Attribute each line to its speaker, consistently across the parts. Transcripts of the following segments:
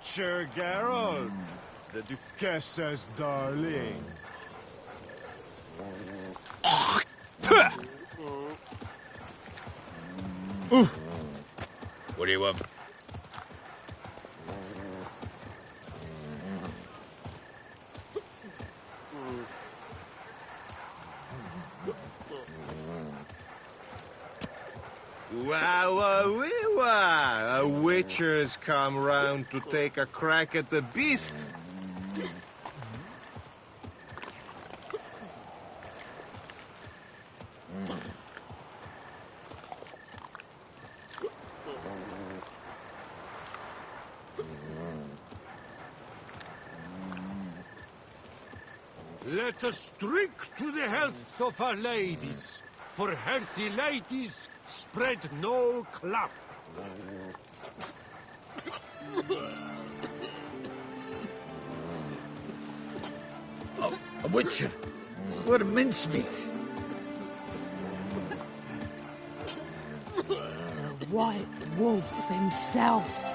Speaker 1: Witcher Geralt, the Duchessa's darling.
Speaker 2: What do you want?
Speaker 1: A witcher's come round to take a crack at the beast.
Speaker 3: Let us drink to the health of our ladies, for healthy ladies spread no clap.
Speaker 4: Oh, a witcher. We're mincemeat.
Speaker 5: The White Wolf himself.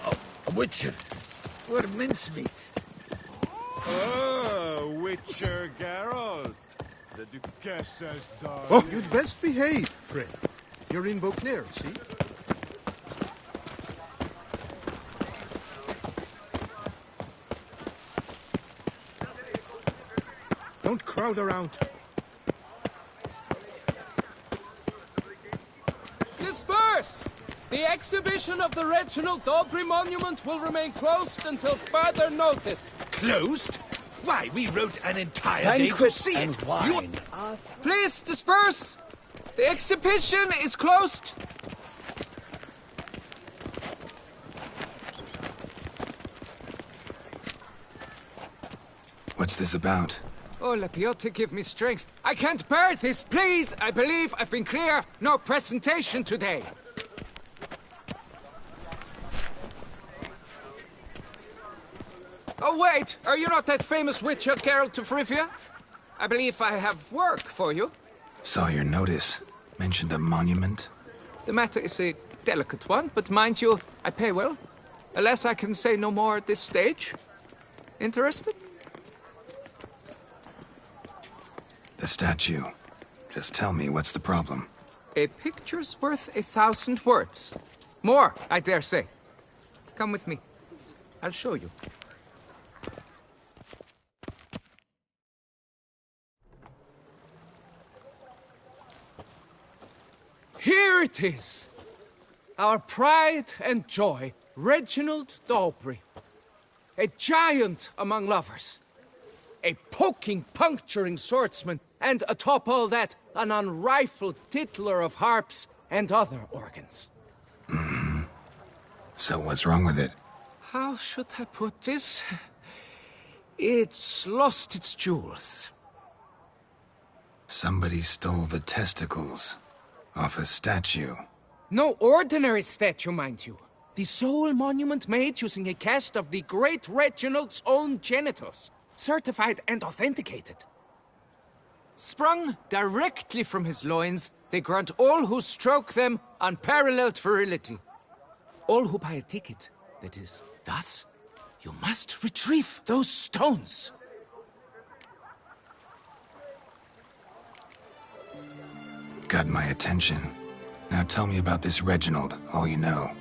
Speaker 4: Oh, a witcher. We're mincemeat.
Speaker 1: Oh, Witcher Geralt,
Speaker 3: The Duchess has died.
Speaker 2: Oh, you'd best behave, friend. You're in Beauclair, see? Don't crowd around.
Speaker 6: Disperse! The exhibition of the Reginald Daubry Monument will remain closed until further notice.
Speaker 4: Closed? Why, we wrote an entire day to
Speaker 7: Banquet
Speaker 4: see
Speaker 7: and
Speaker 4: it.
Speaker 7: wine.
Speaker 6: Please disperse! The exhibition is closed.
Speaker 8: What's this about?
Speaker 6: Oh, Lepiote, give me strength. I can't bear this, please! I believe I've been clear. No presentation today. Oh, wait! Are you not that famous witcher, Geralt of Rivia? I believe I have work for you.
Speaker 8: Saw your notice. Mentioned a monument.
Speaker 6: The matter is a delicate one, but mind you, I pay well. Alas, I can say no more at this stage. Interested?
Speaker 8: The statue. Just tell me, what's the problem?
Speaker 6: A picture's worth 1,000 words. More, I dare say. Come with me. I'll show you. Here it is! Our pride and joy, Reginald Daubry. A giant among lovers. A poking, puncturing swordsman, and atop all that, an unrifled tittler of harps and other organs.
Speaker 8: So what's wrong with it?
Speaker 6: How should I put this? It's lost its jewels.
Speaker 8: Somebody stole the testicles off a statue.
Speaker 6: No ordinary statue, mind you. The sole monument made using a cast of the great Reginald's own genitals. Certified and authenticated. Sprung directly from his loins, they grant all who stroke them unparalleled virility. All who buy a ticket, that is. Thus, you must retrieve those stones.
Speaker 8: Got my attention. Now tell me about this Reginald, all you know.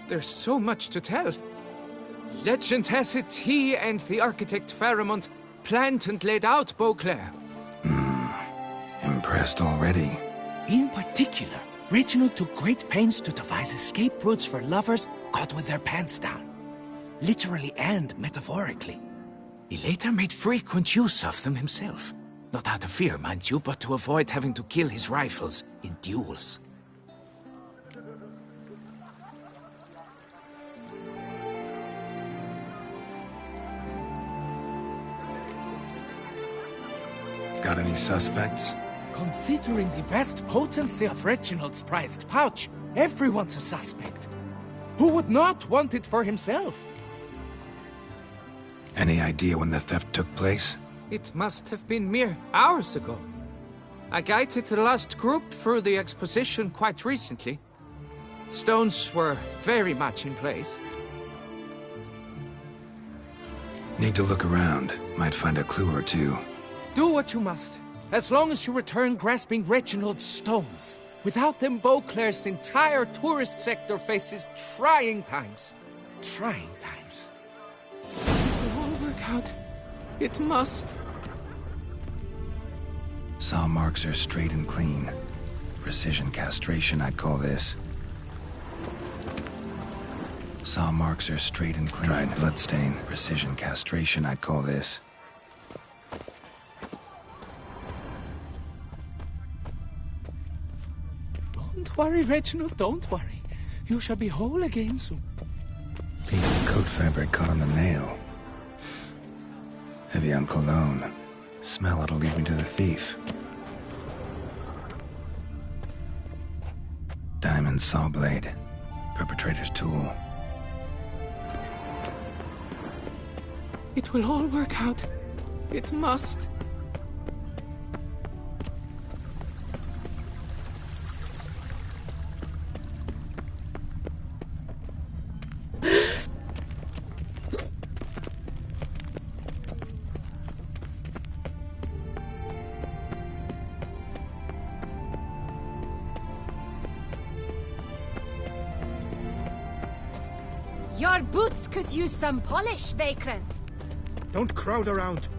Speaker 6: There's so much to tell. Legend has it he and the architect Faramond planned and laid out Beauclair.
Speaker 8: Impressed already.
Speaker 6: In particular, Reginald took great pains to devise escape routes for lovers caught with their pants down. Literally and metaphorically. He later made frequent use of them himself. Not out of fear, mind you, but to avoid having to kill his rivals in duels.
Speaker 8: Got any suspects?
Speaker 6: Considering the vast potency of Reginald's prized pouch, everyone's a suspect. Who would not want it for himself?
Speaker 8: Any idea when the theft took place?
Speaker 6: It must have been mere hours ago. I guided the last group through the exposition quite recently. Stones were very much in place.
Speaker 8: Need to look around. Might find a clue or two.
Speaker 6: Do what you must, as long as you return grasping Reginald's stones. Without them, Beauclair's entire tourist sector faces trying times. Trying times. It will all work out. It must.
Speaker 8: Saw marks are straight and clean. Precision castration, I'd call this. Saw marks are straight and clean. Dried bloodstain. Precision castration, I'd call this.
Speaker 6: Don't worry, Reginald, don't worry. You shall be whole again soon.
Speaker 8: Piece of coat fabric caught on the nail. Heavy on cologne. Smell it'll lead me to the thief. Diamond saw blade. Perpetrator's tool.
Speaker 6: It will all work out. It must.
Speaker 7: Your boots could use some polish, Vagrant.
Speaker 2: Don't crowd around.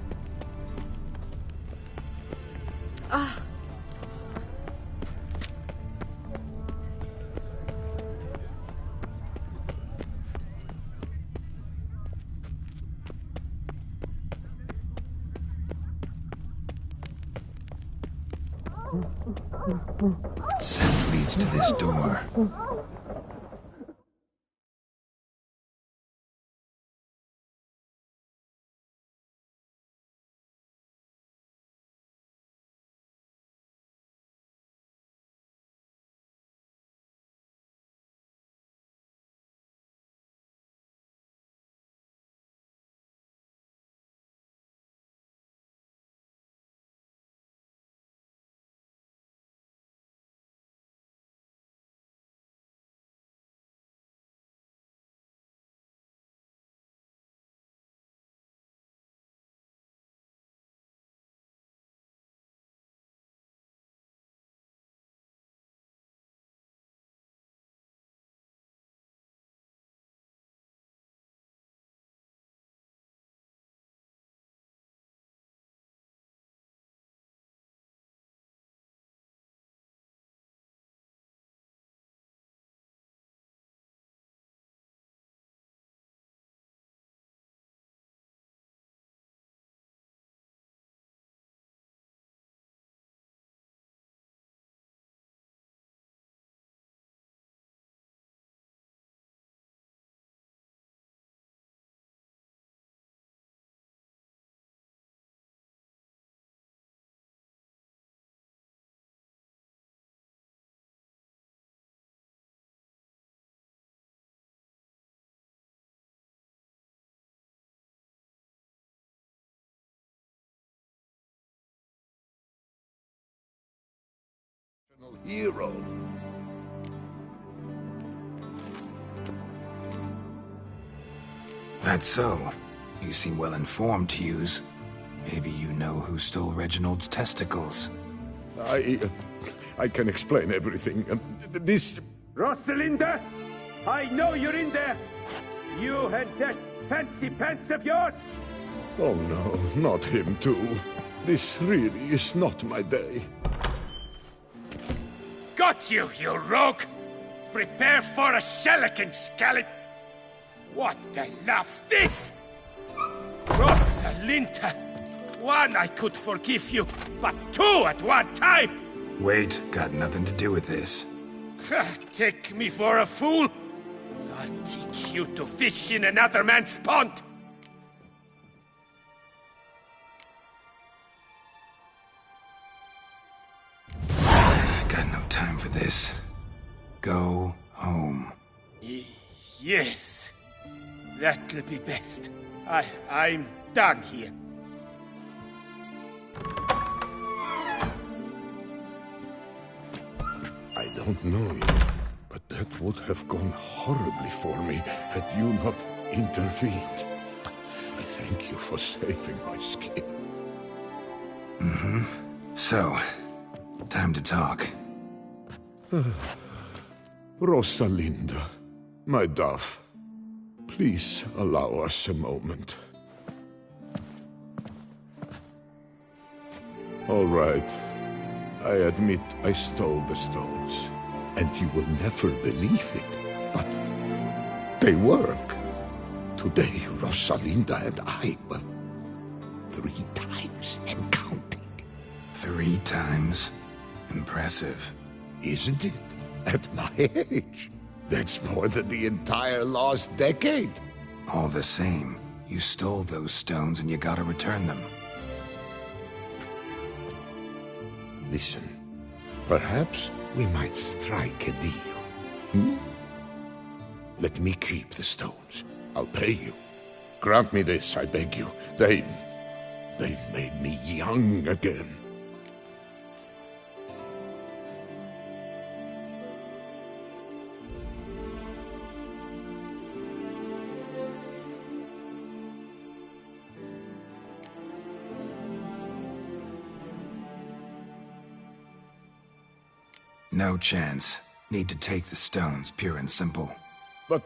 Speaker 8: Scent leads to this door.
Speaker 2: Hero.
Speaker 8: That's so. You seem well informed, Hughes. Maybe you know who stole Reginald's testicles.
Speaker 9: I can explain everything. This...
Speaker 3: Rosalinda, I know you're in there. You and that fancy pants of yours.
Speaker 9: Oh no, not him too. This really is not my day.
Speaker 4: Got you, you rogue! Prepare for a shellacking, scallop! What the laugh's this? Rosalinda! One, I could forgive you, but two at one time!
Speaker 8: Wait, got nothing to do with this.
Speaker 4: Take me for a fool? I'll teach you to fish in another man's pond!
Speaker 8: Got no time for this. Go home.
Speaker 4: Yes. That'll be best. I'm done here.
Speaker 9: I don't know you, but that would have gone horribly for me had you not intervened. I thank you for saving my skin.
Speaker 8: Mm-hmm. So, time to talk.
Speaker 9: Rosalinda, my dove, please allow us a moment. All right. I admit I stole the stones, and you will never believe it, but they work. Today, Rosalinda and I, well, 3 times and counting.
Speaker 8: 3 times? Impressive.
Speaker 9: Isn't it? At my age. That's more than the entire last decade.
Speaker 8: All the same, you stole those stones and you gotta return them.
Speaker 9: Listen, perhaps we might strike a deal. Hmm? Let me keep the stones. I'll pay you. Grant me this, I beg you. They've made me young again.
Speaker 8: No chance. Need to take the stones, pure and simple.
Speaker 9: But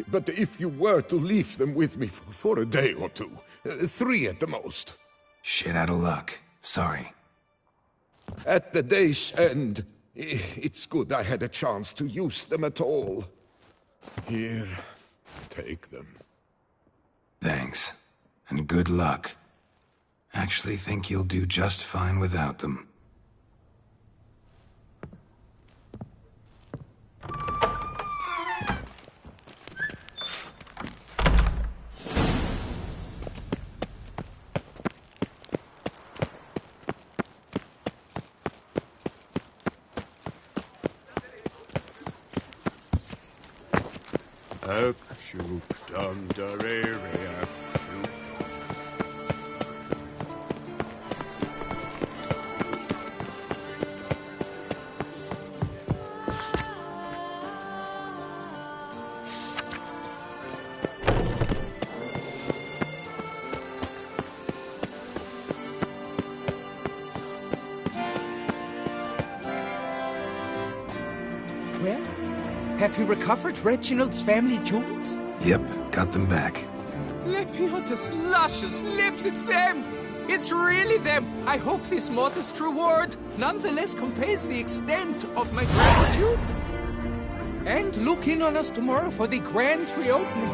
Speaker 9: But if you were to leave them with me for a day or two, 3 at the most.
Speaker 8: Shit out of luck. Sorry.
Speaker 9: At the day's end, it's good I had a chance to use them at all. Here, take them.
Speaker 8: Thanks. And good luck. Actually think you'll do just fine without them.
Speaker 3: Shoot, dum, da, re, re, shoot.
Speaker 6: Well, have you recovered Reginald's family jewels?
Speaker 8: Yep, got them back.
Speaker 6: Lepiotus luscious lips, it's them! It's really them! I hope this modest reward nonetheless conveys the extent of my gratitude. And look in on us tomorrow for the grand reopening.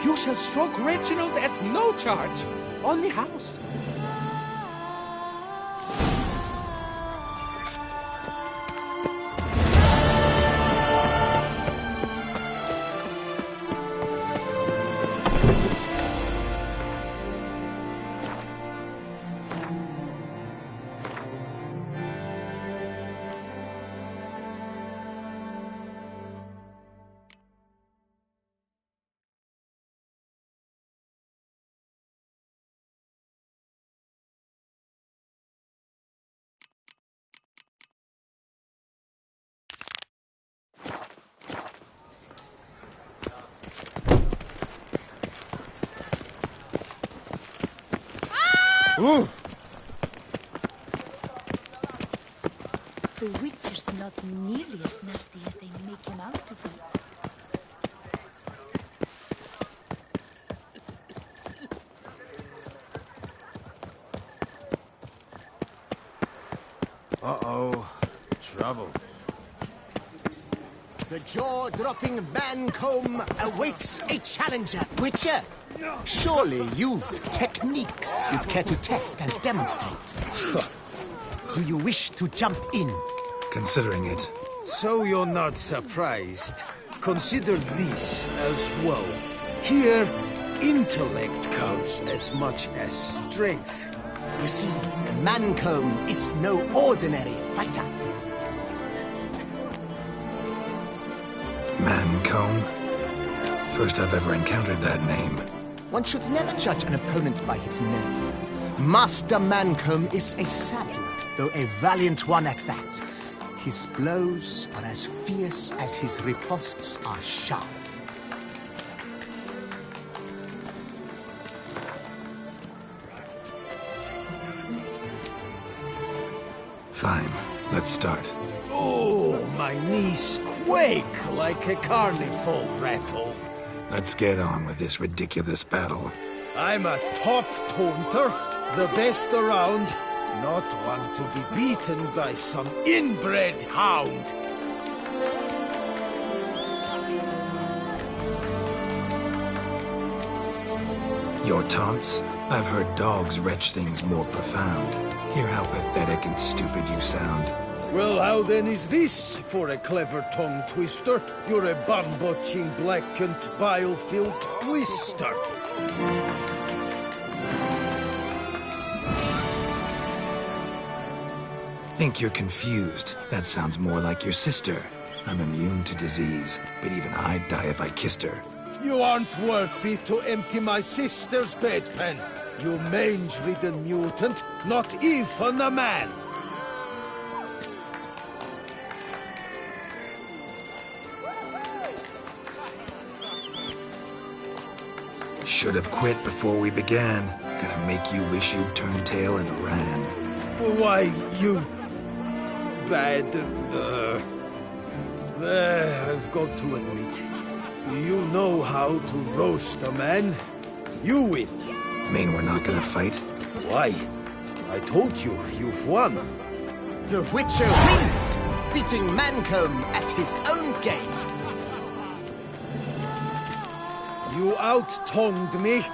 Speaker 6: You shall stroke Reginald at no charge, on the house.
Speaker 2: Ooh.
Speaker 7: The Witcher's not nearly as nasty as they make him out to be.
Speaker 2: Uh-oh. Trouble.
Speaker 10: The jaw-dropping Mancomb awaits a challenger. Witcher, surely you've techniques you'd care to test and demonstrate. Do you wish to jump in?
Speaker 8: Considering it.
Speaker 2: So you're not surprised. Consider this as well. Here, intellect counts as much as strength.
Speaker 10: You see, Mancomb is no ordinary fighter.
Speaker 8: Mancomb? First I've ever encountered that name.
Speaker 10: One should never judge an opponent by his name. Master Mancomb is a savage, though a valiant one at that. His blows are as fierce as his riposts are sharp.
Speaker 8: Fine, let's start.
Speaker 2: Oh, my knees quake like a carnival rattle.
Speaker 8: Let's get on with this ridiculous battle.
Speaker 2: I'm a top taunter, the best around, not one to be beaten by some inbred hound.
Speaker 8: Your taunts? I've heard dogs retch things more profound. Hear how pathetic and stupid you sound.
Speaker 2: Well, how then is this for a clever tongue twister? You're a bum-butching, blackened, bile-filled blister.
Speaker 8: Think you're confused. That sounds more like your sister. I'm immune to disease, but even I'd die if I kissed her.
Speaker 2: You aren't worthy to empty my sister's bedpan. You mange-ridden mutant, not even a man.
Speaker 8: Should have quit before we began. Gonna make you wish you'd turned tail and ran.
Speaker 2: Why, you... bad... I've got to admit, You know how to roast a man. You win.
Speaker 8: Mean we're not gonna fight?
Speaker 2: Why? I told you, you've won.
Speaker 10: The Witcher wins, beating Mancomb at his own game.
Speaker 2: You out-tongued me,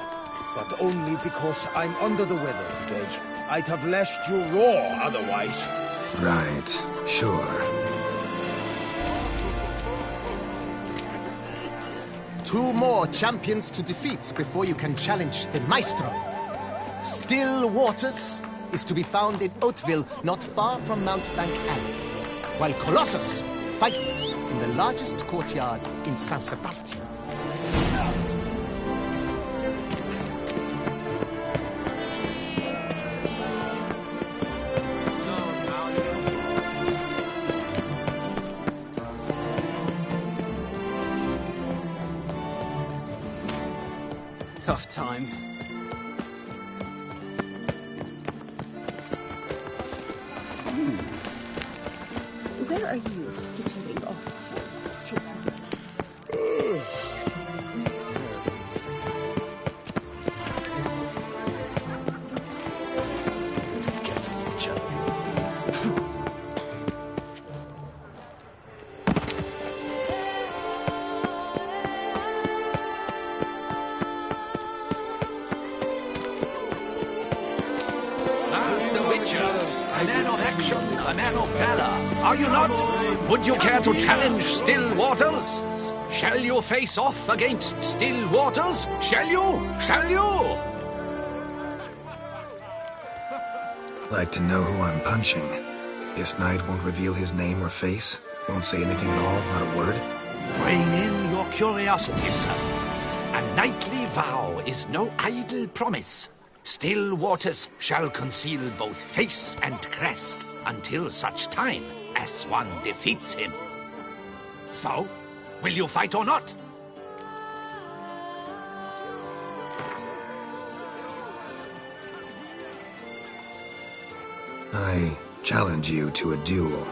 Speaker 2: but only because I'm under the weather today. I'd have lashed you raw otherwise.
Speaker 8: Right, sure.
Speaker 10: 2 more champions to defeat before you can challenge the Maestro. Still Waters is to be found in Oatville, not far from Mountbank Alley, while Colossus fights in the largest courtyard in San Sebastian.
Speaker 11: Tough times.
Speaker 12: Where are you skittering off to, Silver?
Speaker 10: Guess it's a joke.
Speaker 13: The Witcher, a man of action, a man of valor. Are you not? Would you care to challenge Still Waters? Shall you face off against Still Waters? Shall you? Shall you?
Speaker 8: Like to know who I'm punching. This knight won't reveal his name or face. Won't say anything at all, not a word.
Speaker 13: Rein in your curiosity, sir. A knightly vow is no idle promise. Still Waters shall conceal both face and crest until such time as one defeats him. So, will you fight or not?
Speaker 8: I challenge you to a duel.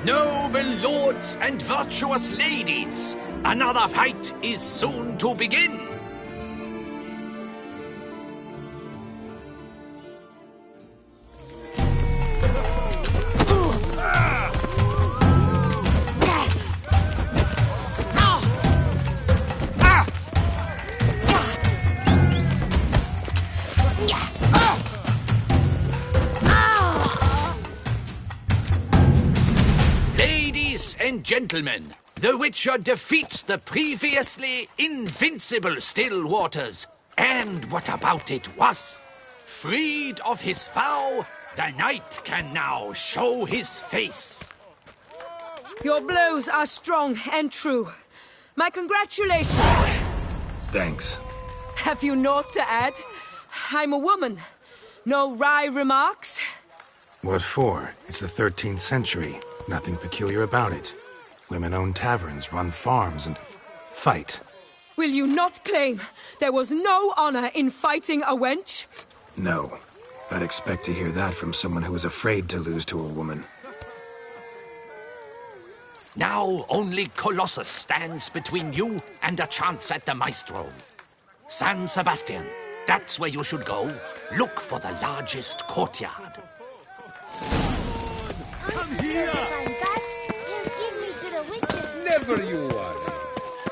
Speaker 13: Noble lords and virtuous ladies, another fight is soon to begin. Ladies and gentlemen, the Witcher defeats the previously invincible Still Waters. And what about it was? Freed of his vow, the knight can now show his face.
Speaker 14: Your blows are strong and true. My congratulations.
Speaker 8: Thanks.
Speaker 14: Have you naught to add? I'm a woman. No wry remarks?
Speaker 8: What for? It's the 13th century. Nothing peculiar about it. Women own taverns, run farms, and fight.
Speaker 14: Will you not claim there was no honor in fighting a wench?
Speaker 8: No. I'd expect to hear that from someone who was afraid to lose to a woman.
Speaker 13: Now only Colossus stands between you and a chance at the Maestro. San Sebastian, that's where you should go. Look for the largest courtyard.
Speaker 3: Come here!
Speaker 15: You give me to the witches.
Speaker 1: Never you worry.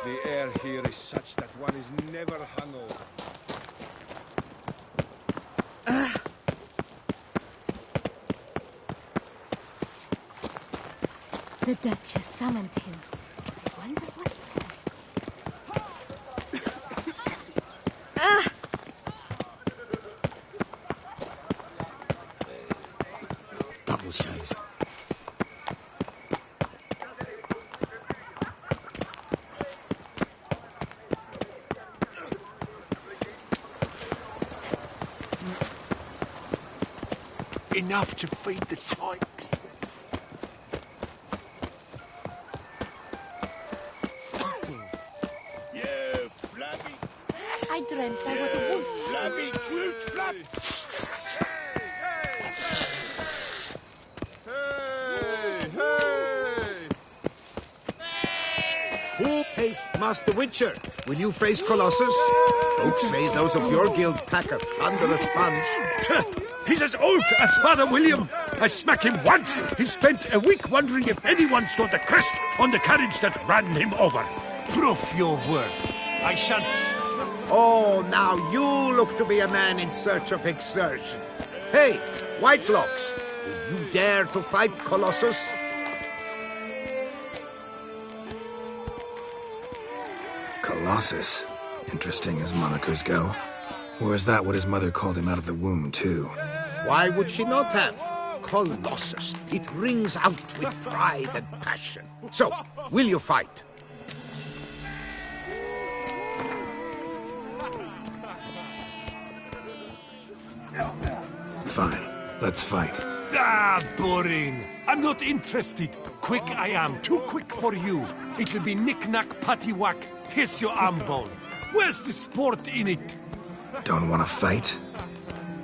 Speaker 1: The air here is such that one is never hungover.
Speaker 7: The Duchess summoned him. I wonder what
Speaker 10: Double chase.
Speaker 4: Enough to feed the tykes.
Speaker 15: You flabby. I dreamt I was a wolf.
Speaker 4: Flabby flute flap.
Speaker 1: Hey!
Speaker 2: Master Witcher, will you face Colossus? Folks say those of your guild pack a thunderous punch.
Speaker 3: He's as old as Father William. I smack him once. He spent a week wondering if anyone saw the crest on the carriage that ran him over.
Speaker 16: Proof your worth. I shan't...
Speaker 2: Oh, now you look to be a man in search of exertion. Hey, Whitelocks, will you dare to fight Colossus?
Speaker 8: Colossus. Interesting as monikers go. Or is that what his mother called him out of the womb, too?
Speaker 2: Why would she not have? Colossus. It rings out with pride and passion. So, will you fight?
Speaker 8: Fine. Let's fight.
Speaker 3: Ah, boring. I'm not interested. Quick I am. Too quick for you. It'll be knick-knack, paddywhack. Here's your arm bone. Where's the sport in it?
Speaker 8: Don't want to fight?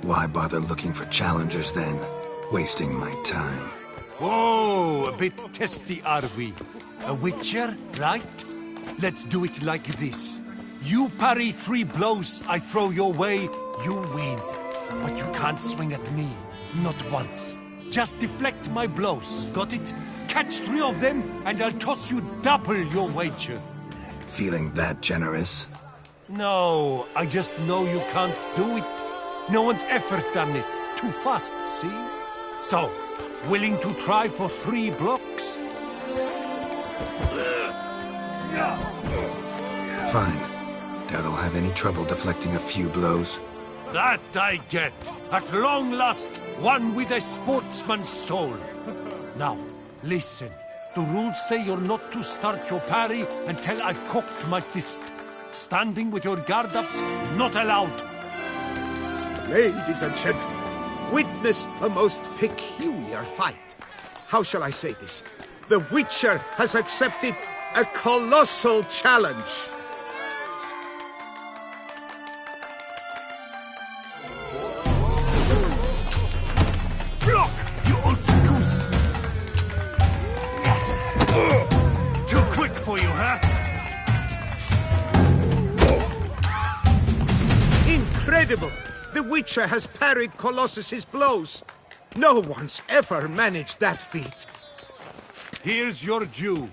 Speaker 8: Why bother looking for challengers then? Wasting my time.
Speaker 3: Oh, a bit testy are we? A witcher, right? Let's do it like this. You parry 3 blows I throw your way, you win. But you can't swing at me. Not once. Just deflect my blows. Got it? Catch 3 of them, and I'll toss you double your wager.
Speaker 8: Feeling that generous?
Speaker 3: No, I just know you can't do it. No one's ever done it. Too fast, see? So, willing to try for 3 blocks?
Speaker 8: Fine. Doubt I'll have any trouble deflecting a few blows.
Speaker 3: That I get. At long last, one with a sportsman's soul. Now, listen. The rules say you're not to start your parry until I've cocked my fist. Standing with your guard ups, not allowed.
Speaker 2: Ladies and gentlemen, witness a most peculiar fight. How shall I say this? The Witcher has accepted a colossal challenge.
Speaker 3: Block, you old goose! Too quick for you, huh?
Speaker 2: Incredible! The Witcher has parried Colossus's blows. No one's ever managed that feat.
Speaker 3: Here's your due.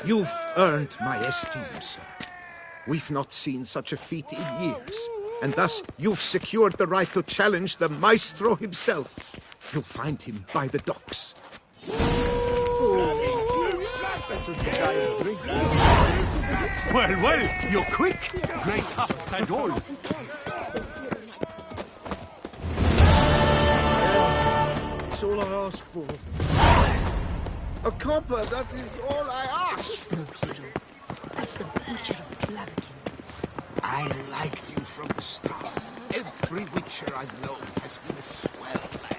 Speaker 2: You've earned my esteem, sir. We've not seen such a feat in years, and thus you've secured the right to challenge the Maestro himself. You'll find him by the docks.
Speaker 3: Well, you're quick. Great tufts and all.
Speaker 2: That's all I ask for. A copper, that is all I ask.
Speaker 5: He's no hero. That's the Witcher of Blaviken.
Speaker 2: I liked you from the start. Every Witcher I've known has been a swell lad.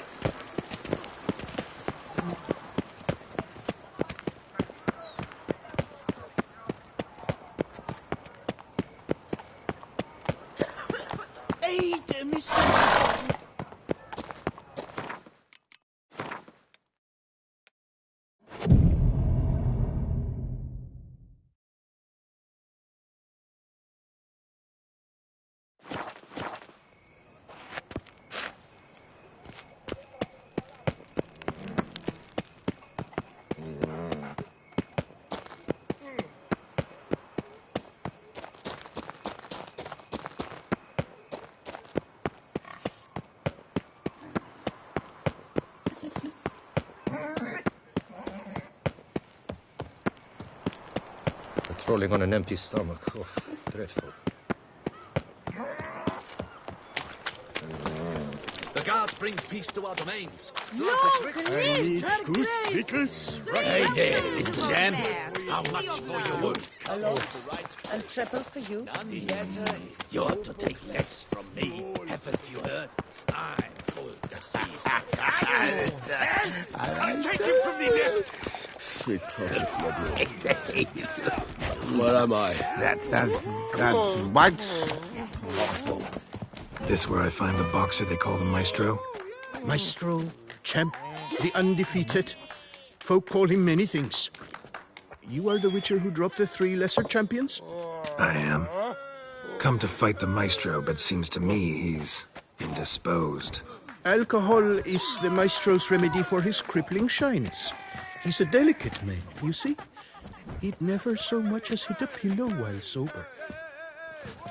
Speaker 1: Patrolling on an empty stomach. Oh, dreadful.
Speaker 13: The guard brings peace to our domains.
Speaker 5: I need
Speaker 13: good victuals. Hey there, little lamb. How much for your wood?
Speaker 17: And triple for you.
Speaker 13: None yet. You ought to take less from me. Haven't you heard? I'm full the seas.
Speaker 3: I'll take him from the net.
Speaker 9: Sweet prophet, Where am I?
Speaker 8: That's
Speaker 9: what?
Speaker 8: This where I find the boxer they call the Maestro?
Speaker 2: Maestro, champ, the undefeated.
Speaker 18: folk call him many things. You are the Witcher who dropped the 3 lesser champions?
Speaker 8: I am. Come to fight the Maestro, but seems to me he's indisposed.
Speaker 18: Alcohol is the Maestro's remedy for his crippling shyness. He's a delicate man, you see? He'd never so much as hit a pillow while sober.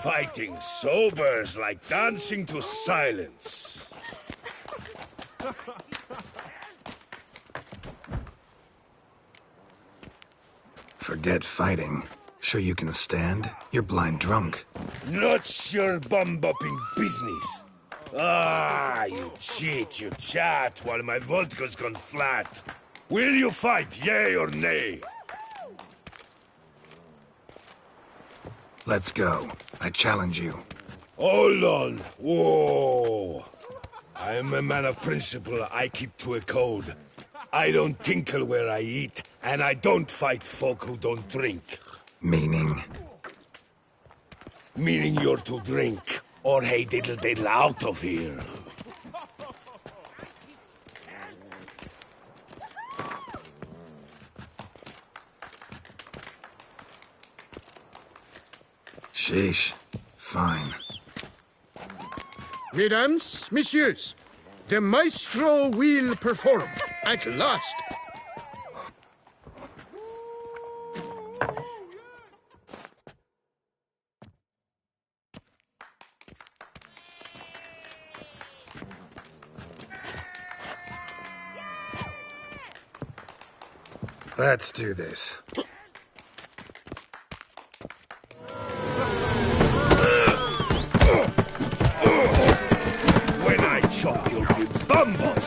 Speaker 4: Fighting sober's like dancing to silence.
Speaker 8: Forget fighting. Sure you can stand? You're blind drunk.
Speaker 4: Not your bum-bopping business. Ah, you cheat, you chat, while my vodka's gone flat. Will you fight, yay or nay?
Speaker 8: Let's go. I challenge you.
Speaker 4: Hold on. Whoa. I am a man of principle. I keep to a code. I don't tinkle where I eat, and I don't fight folk who don't drink.
Speaker 8: Meaning?
Speaker 4: Meaning you're to drink, or hey diddle diddle out of here.
Speaker 8: Sheesh. Fine.
Speaker 18: Mesdames, messieurs, the Maestro will perform, at last.
Speaker 8: Let's do this.
Speaker 4: When I chop, you'll be bumbled.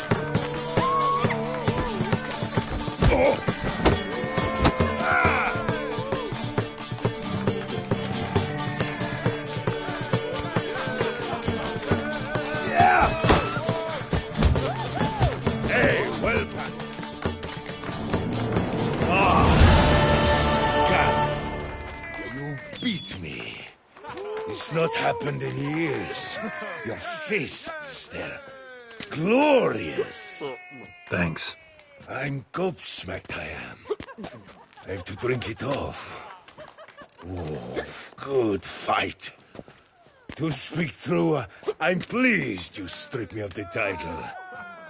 Speaker 4: Hey, well done. You beat me. It's not happened in years. Your fists, they're glorious.
Speaker 8: Thanks.
Speaker 4: I'm gobsmacked, I am. I have to drink it off. Oh, good fight. To speak true, I'm pleased you stripped me of the title.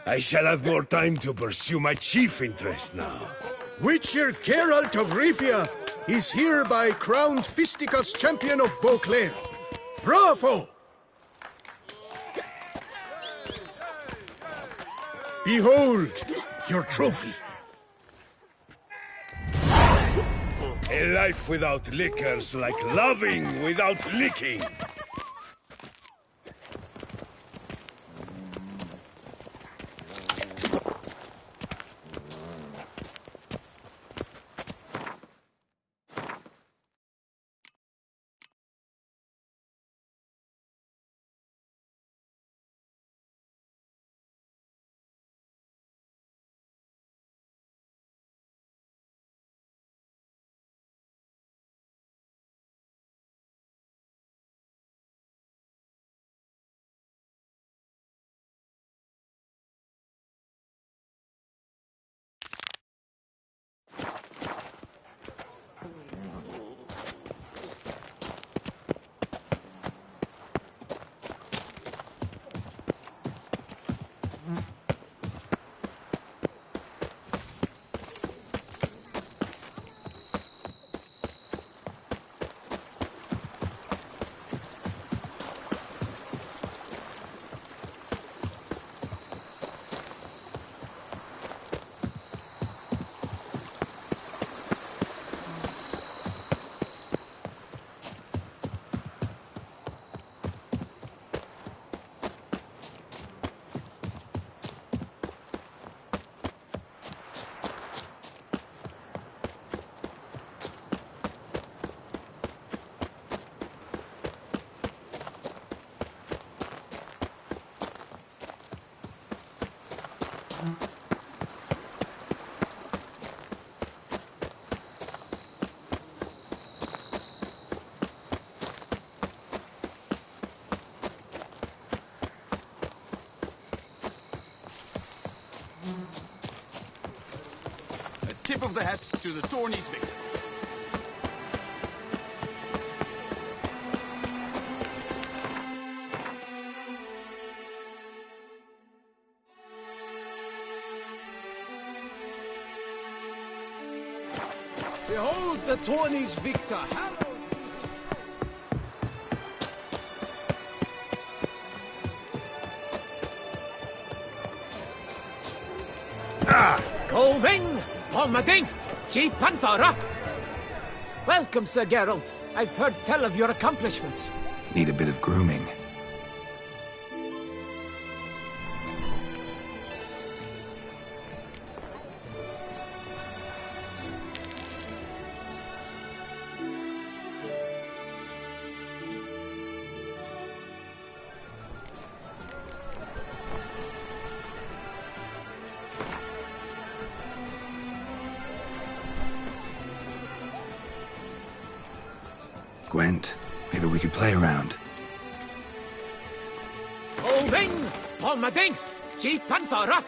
Speaker 4: I shall have more time to pursue my chief interest now.
Speaker 18: Witcher Geralt of Rivia is hereby crowned Fisticuffs champion of Beauclair. Bravo! Behold your trophy.
Speaker 4: A life without liquor's like loving without licking.
Speaker 19: tip of the hat to the tourney's victor.
Speaker 18: Behold the tourney's victor, Harold!
Speaker 6: Colvin, Palmading, Chief Panthara. Welcome, Sir Geralt. I've heard tell of your accomplishments.
Speaker 8: Need a bit of grooming. Gwent, maybe we could play around.
Speaker 6: Colvin, Palmading, Chief Panthara.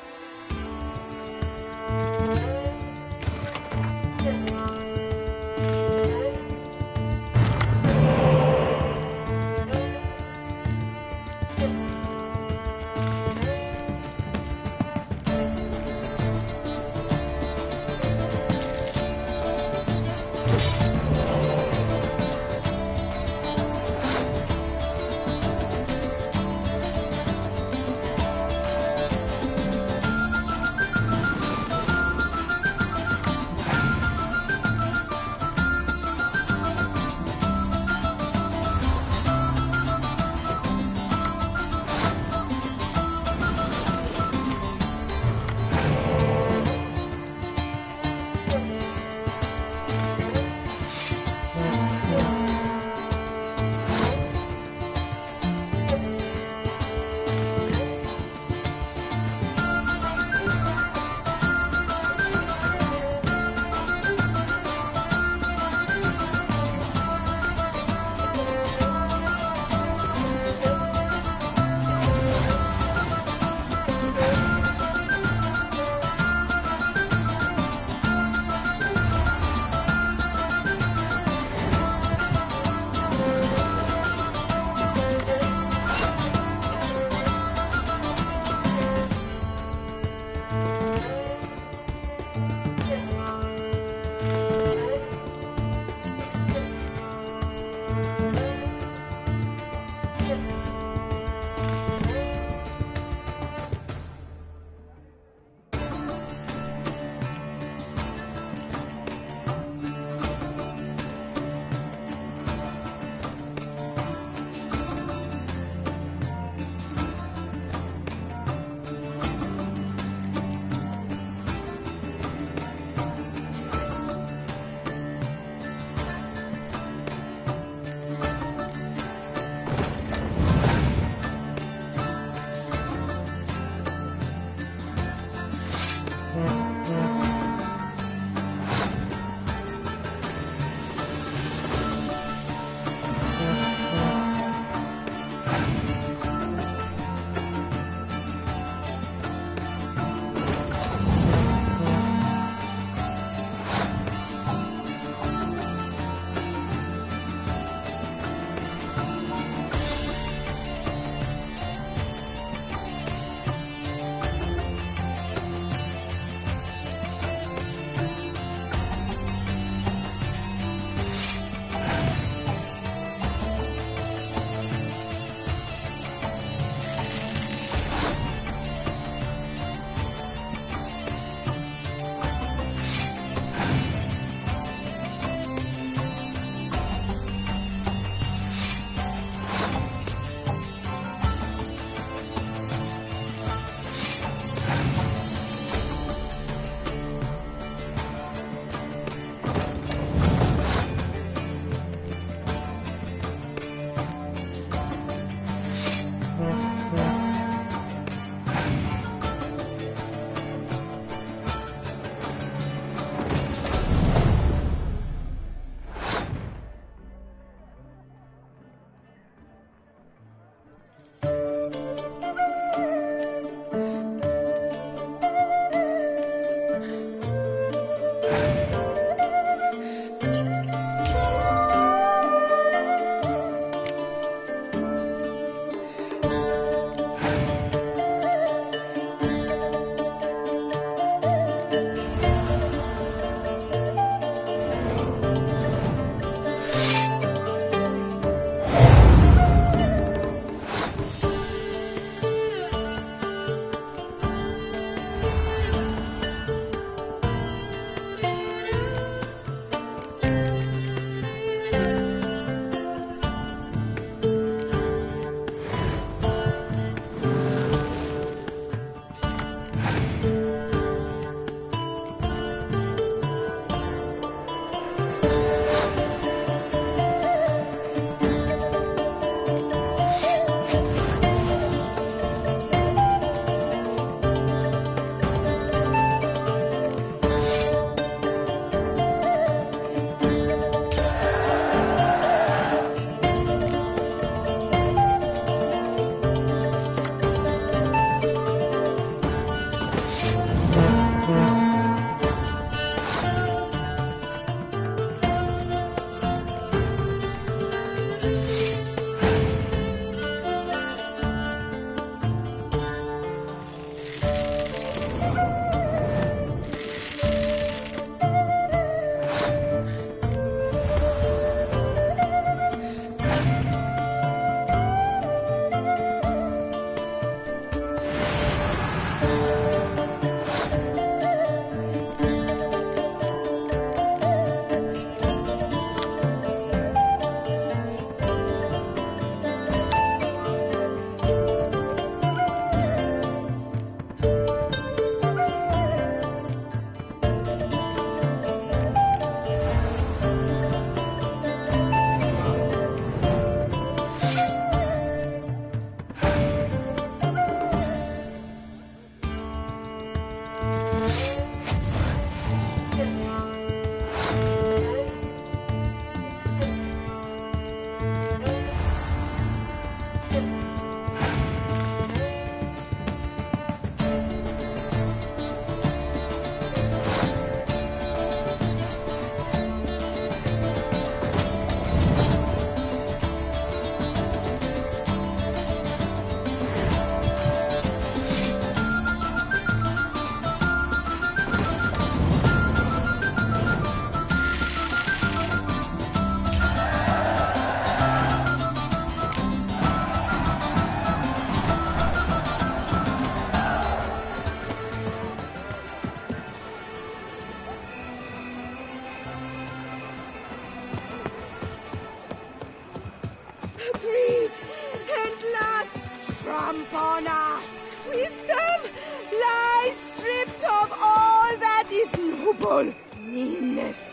Speaker 14: stripped of all that is noble, meanness,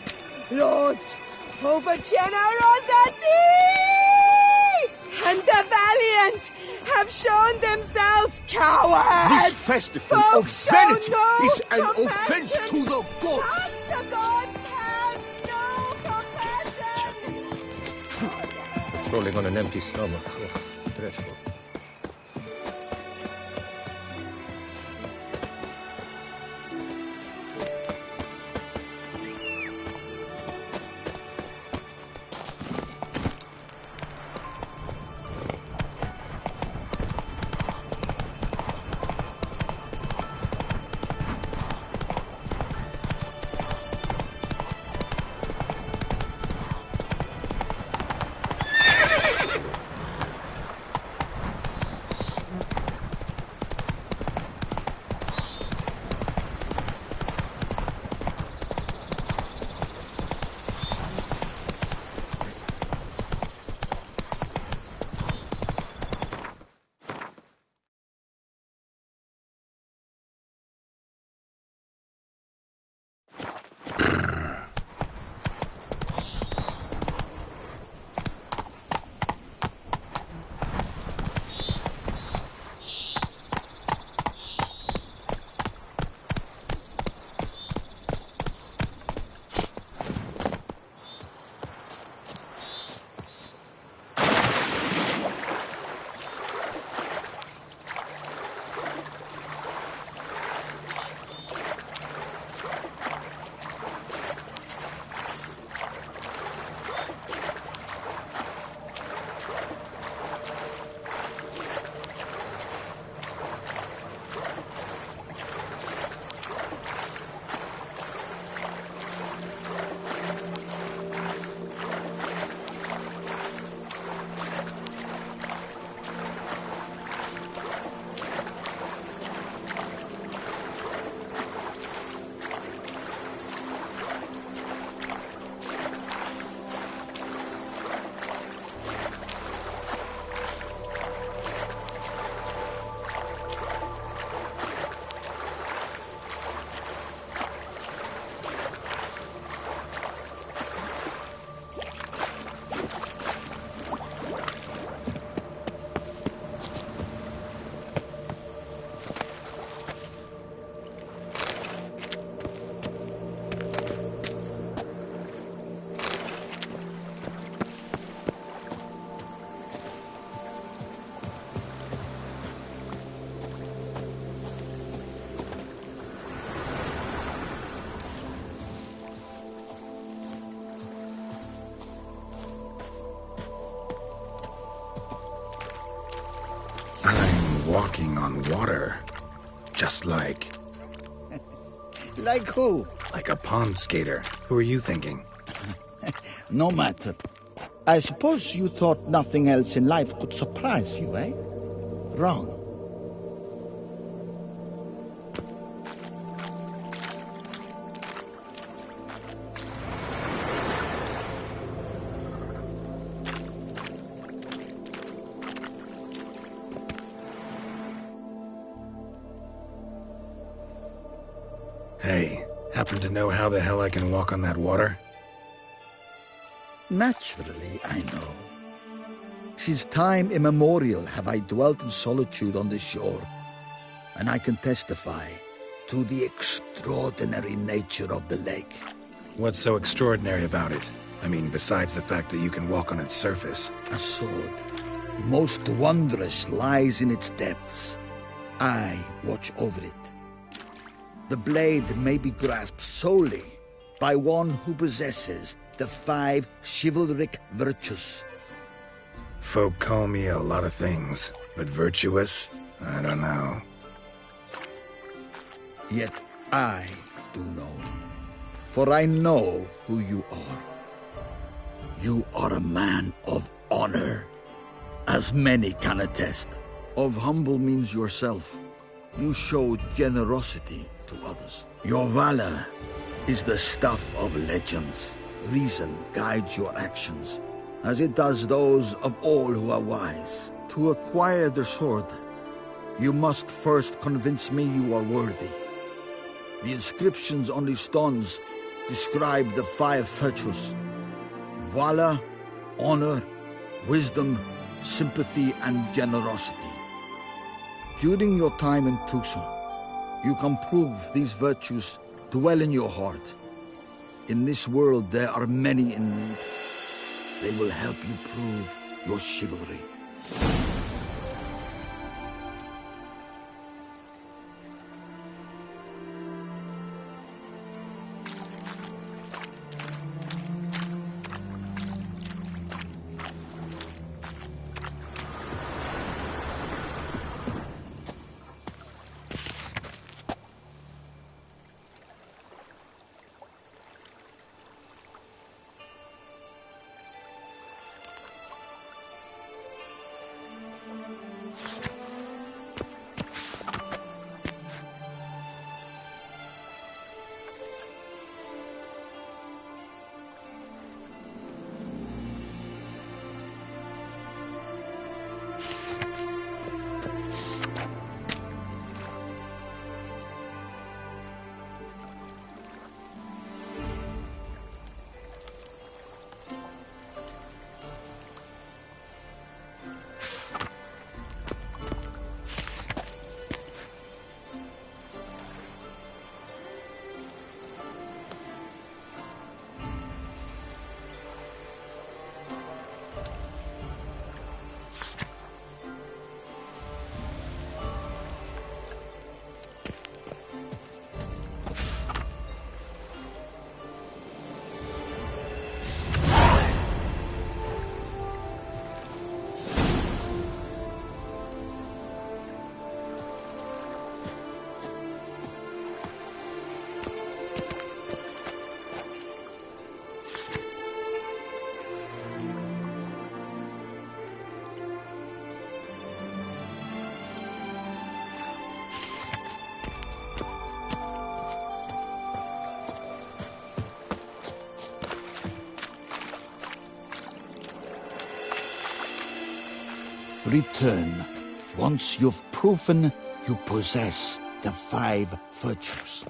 Speaker 14: lords, over generosity, and the valiant have shown themselves cowards.
Speaker 18: This festival
Speaker 14: Folk
Speaker 18: of
Speaker 14: show
Speaker 18: vanity
Speaker 14: no
Speaker 18: is an
Speaker 14: compassion.
Speaker 18: offense to the gods.
Speaker 14: Thus the gods have no compassion.
Speaker 1: Rolling on an empty stomach. Oh, dreadful.
Speaker 8: Walking on water. Just like...
Speaker 20: Like who?
Speaker 8: Like a pond skater. Who are you thinking?
Speaker 20: No matter. I suppose you thought nothing else in life could surprise you, eh? Wrong.
Speaker 8: Hey, happen to know how the hell I can walk on that water?
Speaker 20: Naturally, I know. Since time immemorial have I dwelt in solitude on this shore, and I can testify to the extraordinary nature of the lake.
Speaker 8: What's so extraordinary about it? I mean, besides the fact that you can walk on its surface.
Speaker 20: A sword, most wondrous, lies in its depths. I watch over it. The blade may be grasped solely by one who possesses the 5 chivalric virtues.
Speaker 8: Folk call me a lot of things, but virtuous? I don't know.
Speaker 20: Yet I do know, for I know who you are. You are a man of honor, as many can attest. Of humble means yourself. You showed generosity to others. Your valor is the stuff of legends. Reason guides your actions, as it does those of all who are wise. To acquire the sword, you must first convince me you are worthy. The inscriptions on the stones describe the 5 virtues: valor, honor, wisdom, sympathy, and generosity. During your time in Tucson, you can prove these virtues dwell in your heart. In this world, there are many in need. They will help you prove your chivalry. Return once you've proven you possess the 5 virtues.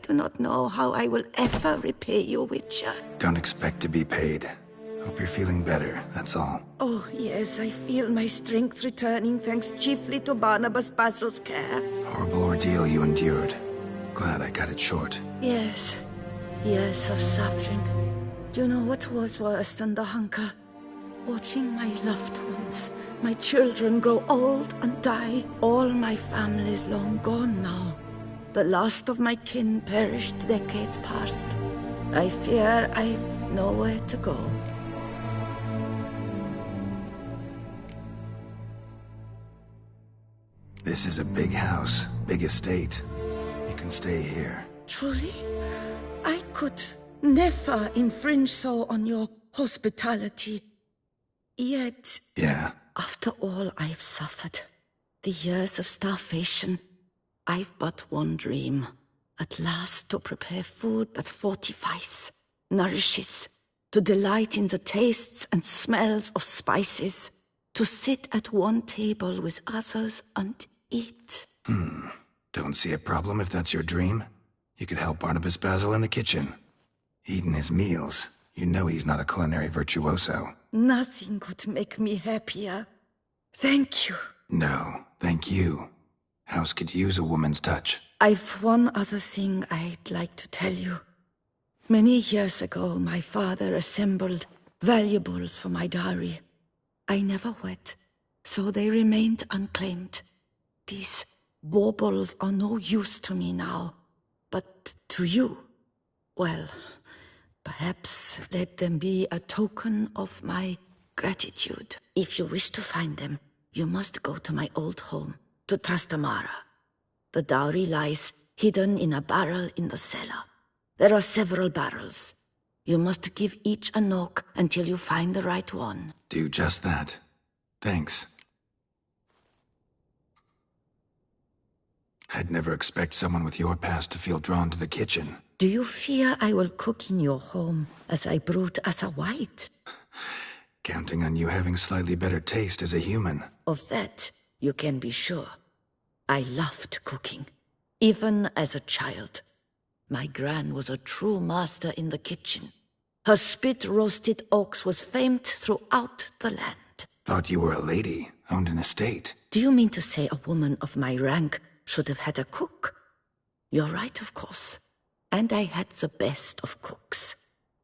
Speaker 17: do not know how I will ever repay you, Witcher.
Speaker 8: Don't expect to be paid. Hope you're feeling better, that's all.
Speaker 17: Oh, yes, I feel my strength returning thanks chiefly to Barnabas Basil's care.
Speaker 8: Horrible ordeal you endured. Glad I cut it short.
Speaker 17: Yes, years of suffering. Do you know what was worse than the hunger? Watching my loved ones, my children grow old and die. All my family's long gone now. The last of my kin perished decades past. I fear I've nowhere to go.
Speaker 8: This is a big house, big estate. You can stay here.
Speaker 17: Truly? I could never infringe so on your hospitality. Yet,
Speaker 8: Yeah.
Speaker 17: after all I've suffered, the years of starvation, I've but one dream. At last to prepare food that fortifies, nourishes, to delight in the tastes and smells of spices, to sit at one table with others and eat.
Speaker 8: Don't see a problem if that's your dream. You could help Barnabas Basil in the kitchen. Eating his meals. You know he's not a culinary virtuoso.
Speaker 17: Nothing could make me happier. Thank you.
Speaker 8: No, thank you. House could use a woman's touch.
Speaker 17: I've one other thing I'd like to tell you. Many years ago, my father assembled valuables for my dowry. I never wed, so they remained unclaimed. These baubles are no use to me now, but to you, well, perhaps let them be a token of my gratitude. If you wish to find them, you must go to my old home, to Trastamara. The dowry lies hidden in a barrel in the cellar. There are several barrels. You must give each a knock until you find the right one.
Speaker 8: Do just that. Thanks. I'd never expect someone with your past to feel drawn to the kitchen.
Speaker 17: Do you fear I will cook in your home as I brewed as a white?
Speaker 8: Counting on you having slightly better taste as a human.
Speaker 17: Of that, you can be sure. I loved cooking, even as a child. My gran was a true master in the kitchen. Her spit-roasted ox was famed throughout the land.
Speaker 8: Thought you were a lady, owned an estate.
Speaker 17: Do you mean to say a woman of my rank should have had a cook? You're right, of course. And I had the best of cooks.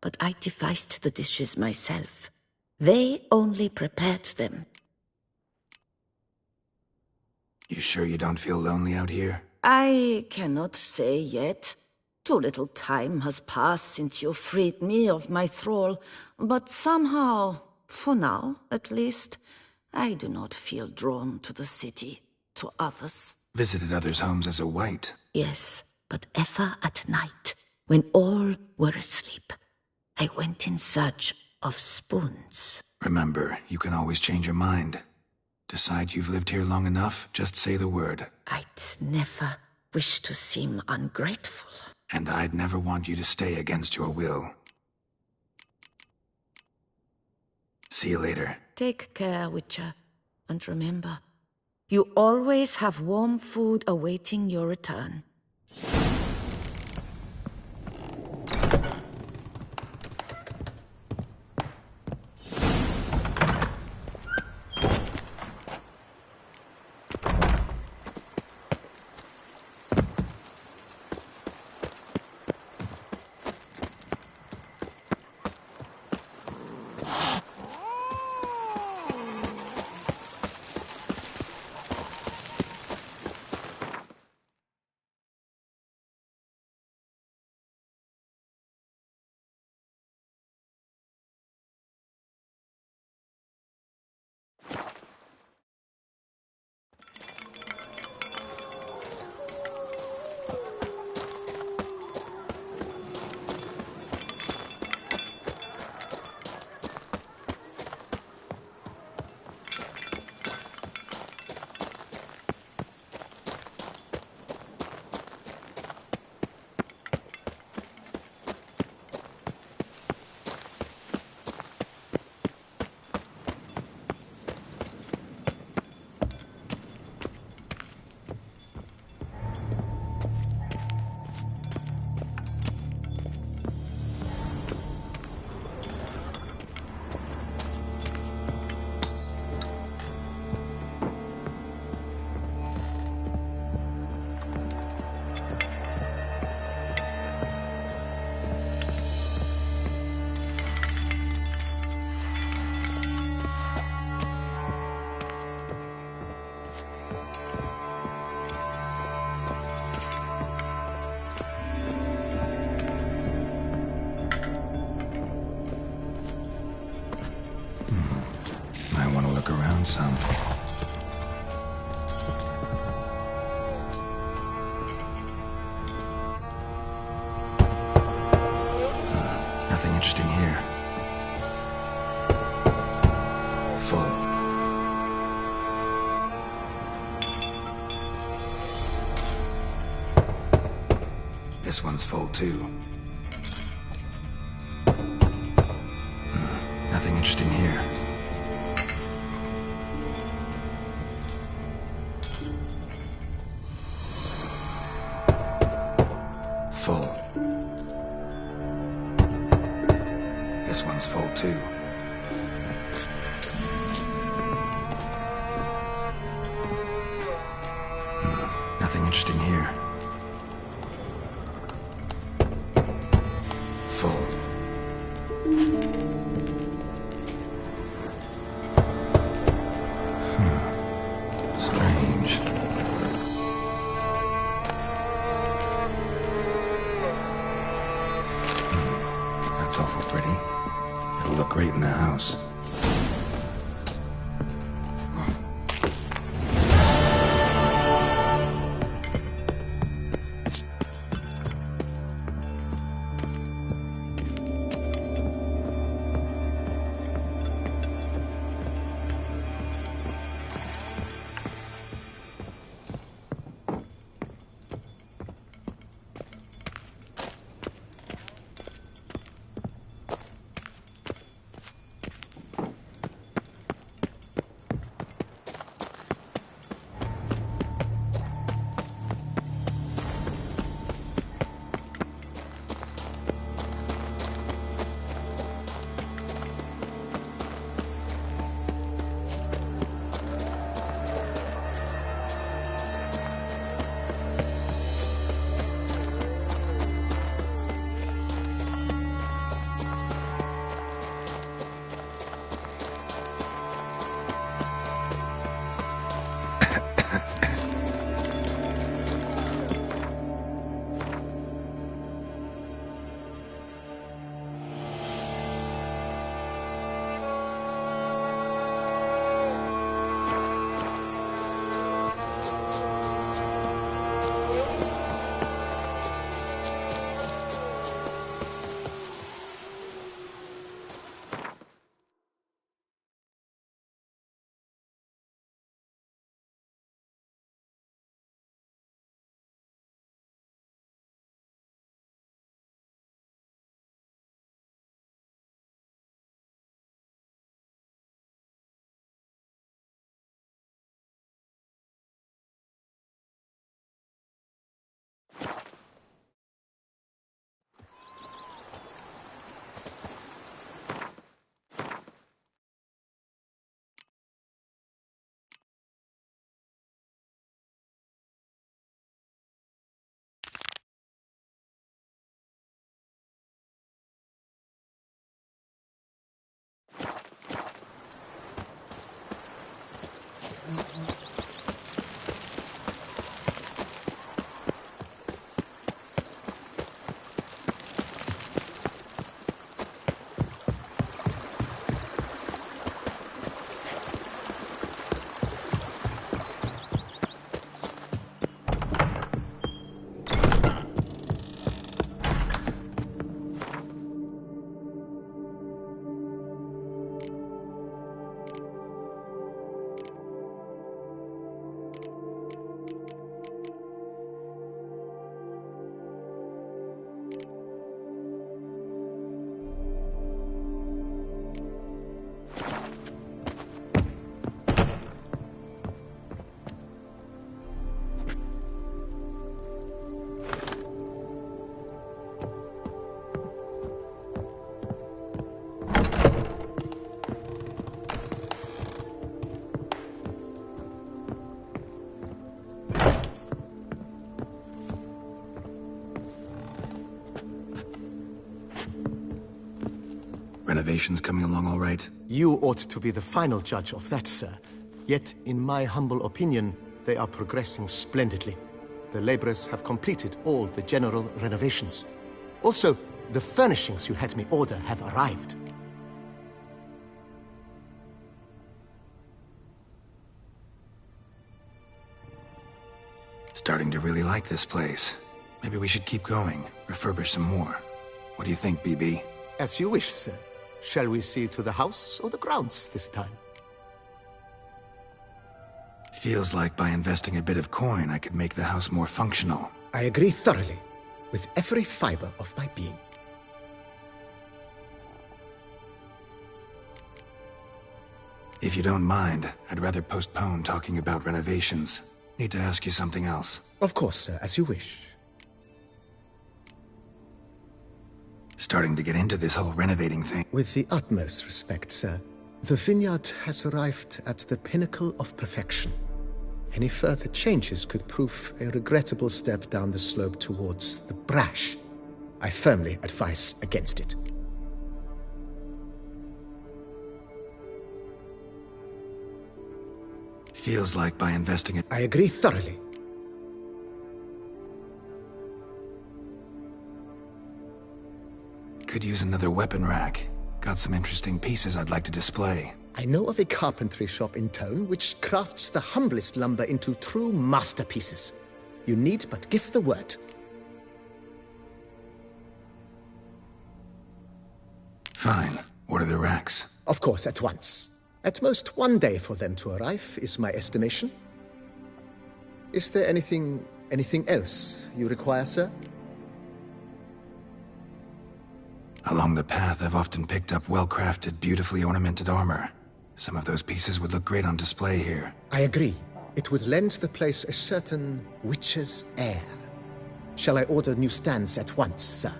Speaker 17: But I devised the dishes myself. They only prepared them.
Speaker 8: You sure you don't feel lonely out here?
Speaker 17: I cannot say yet. Too little time has passed since you freed me of my thrall, but somehow, for now at least, I do not feel drawn to the city, to others.
Speaker 8: Visited others' homes as a white.
Speaker 17: Yes, but ever at night, when all were asleep, I went in search of spoons.
Speaker 8: Remember, you can always change your mind. Decide you've lived here long enough, just say the word.
Speaker 17: I'd never wish to seem ungrateful.
Speaker 8: And I'd never want you to stay against your will. See you later.
Speaker 17: Take care, Witcher. And remember, you always have warm food awaiting your return.
Speaker 8: some. Nothing interesting here. Full. This one's full too. Nothing interesting here. Full. This one's full too. Nothing interesting here. Full. Strange. That's awful pretty. It'll look great in the house. Renovations coming along all right?
Speaker 10: You ought to be the final judge of that, sir. Yet, in my humble opinion, they are progressing splendidly. The laborers have completed all the general renovations. Also, the furnishings you had me order have arrived.
Speaker 8: Starting to really like this place. Maybe we should keep going, refurbish some more. What do you think, BB?
Speaker 10: As you wish, sir. Shall we see to the house or the grounds this time?
Speaker 8: Feels like by investing a bit of coin, I could make the house more functional.
Speaker 10: I agree thoroughly, with every fiber of my being.
Speaker 8: If you don't mind, I'd rather postpone talking about renovations. Need to ask you something else.
Speaker 10: Of course, sir, as you wish.
Speaker 8: Starting to get into this whole renovating thing.
Speaker 10: With the utmost respect, sir, the vineyard has arrived at the pinnacle of perfection. Any further changes could prove a regrettable step down the slope towards the brash. I firmly advise against it.
Speaker 8: Feels like by investing it.
Speaker 10: I agree thoroughly.
Speaker 8: Could use another weapon rack. Got some interesting pieces I'd like to display.
Speaker 10: I know of a carpentry shop in town which crafts the humblest lumber into true masterpieces. You need but give the word.
Speaker 8: Fine. Order the racks.
Speaker 10: Of course, at once. At most 1 day for them to arrive, is my estimation. Is there anything else you require, sir?
Speaker 8: Along the path, I've often picked up well-crafted, beautifully ornamented armor. Some of those pieces would look great on display here.
Speaker 10: I agree. It would lend the place a certain witch's air. Shall I order new stands at once, sir?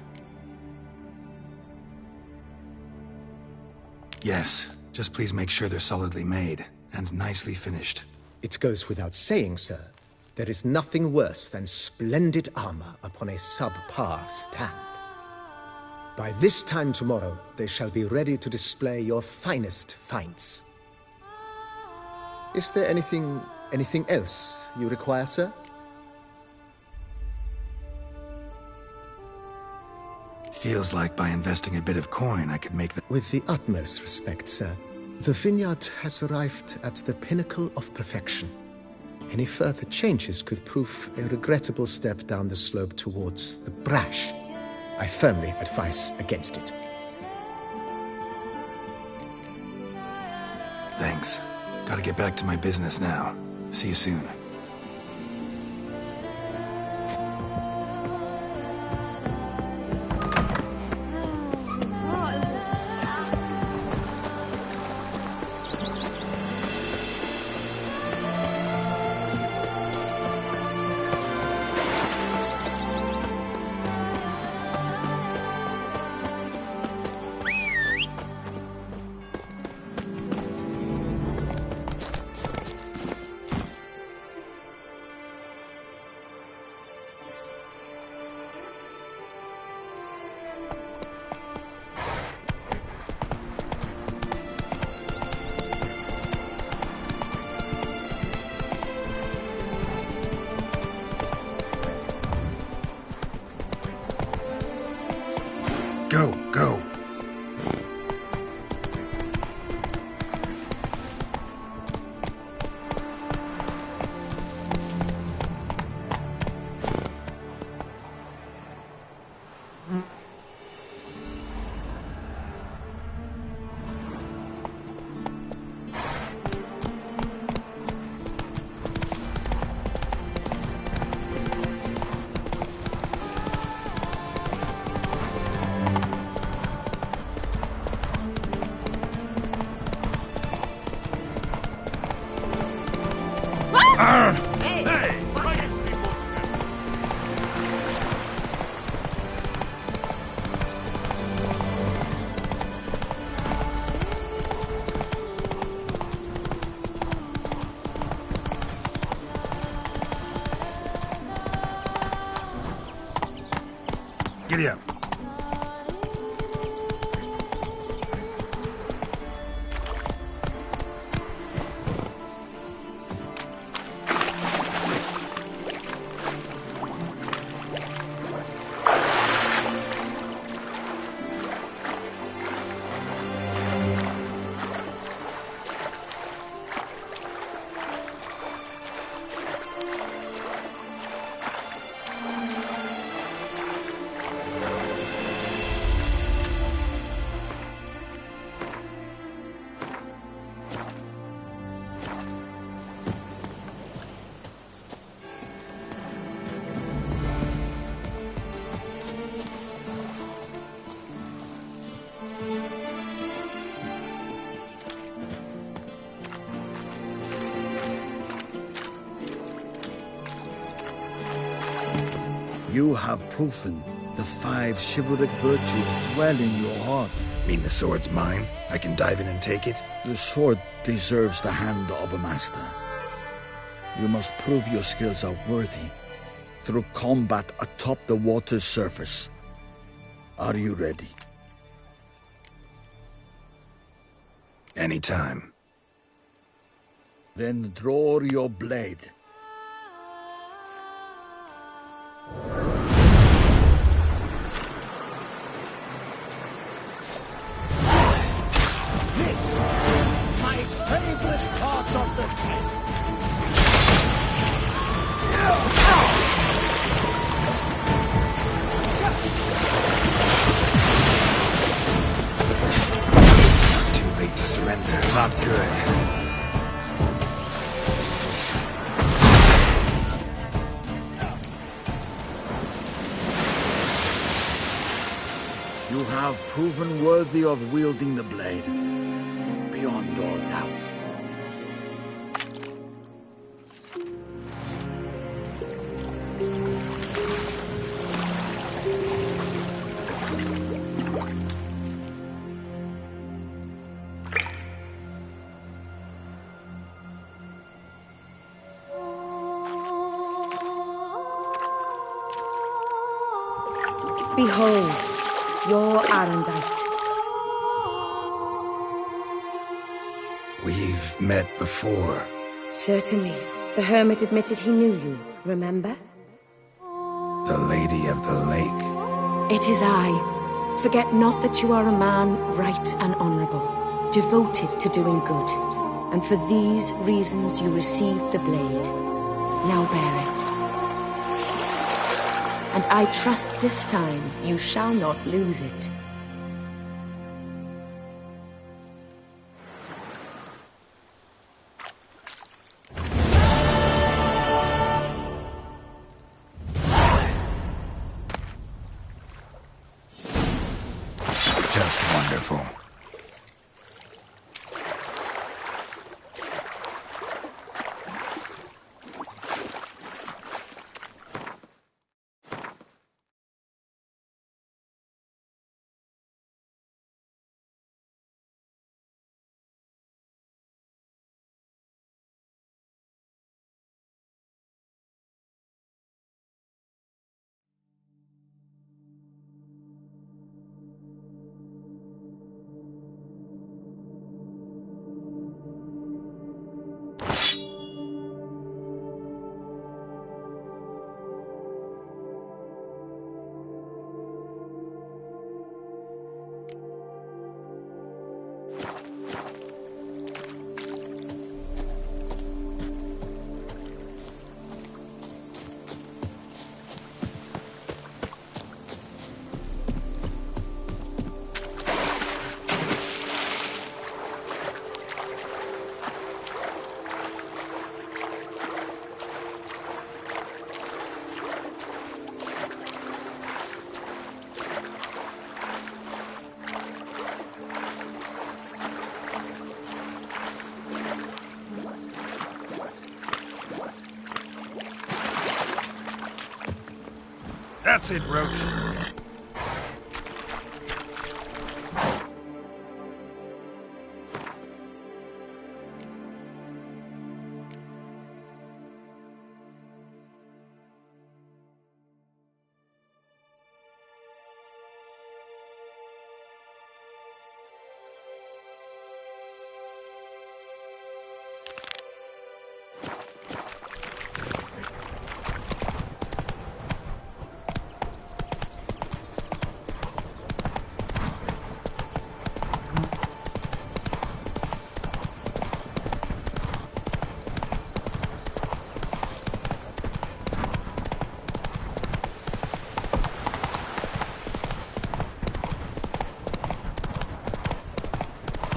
Speaker 8: Yes. Just please make sure they're solidly made and nicely finished.
Speaker 10: It goes without saying, sir. There is nothing worse than splendid armor upon a subpar stand. By this time tomorrow, they shall be ready to display your finest finds. Is there anything else you require, sir?
Speaker 8: Feels like by investing a bit of coin, I could make the...
Speaker 10: With the utmost respect, sir, the vineyard has arrived at the pinnacle of perfection. Any further changes could prove a regrettable step down the slope towards the brash. I firmly advise against it.
Speaker 8: Thanks. Gotta get back to my business now. See you soon. Go. Giddy up.
Speaker 20: You have proven the 5 chivalric virtues dwell in your heart.
Speaker 8: Mean the sword's mine? I can dive in and take it?
Speaker 20: The sword deserves the hand of a master. You must prove your skills are worthy through combat atop the water's surface. Are you ready?
Speaker 8: Anytime.
Speaker 20: Then draw your blade.
Speaker 10: This, my favorite part of the test.
Speaker 8: Too late to surrender. Not good.
Speaker 20: You have proven worthy of wielding the blade, beyond all doubt.
Speaker 17: Behold, your Arendite.
Speaker 8: We've met before.
Speaker 17: Certainly. The hermit admitted he knew you, remember?
Speaker 8: The Lady of the Lake.
Speaker 5: It is I. Forget not that you are a man right and honorable, devoted to doing good. And for these reasons you received the blade. Now bear it. And I trust this time you shall not lose it.
Speaker 8: Just wonderful.
Speaker 3: That's it, Roach.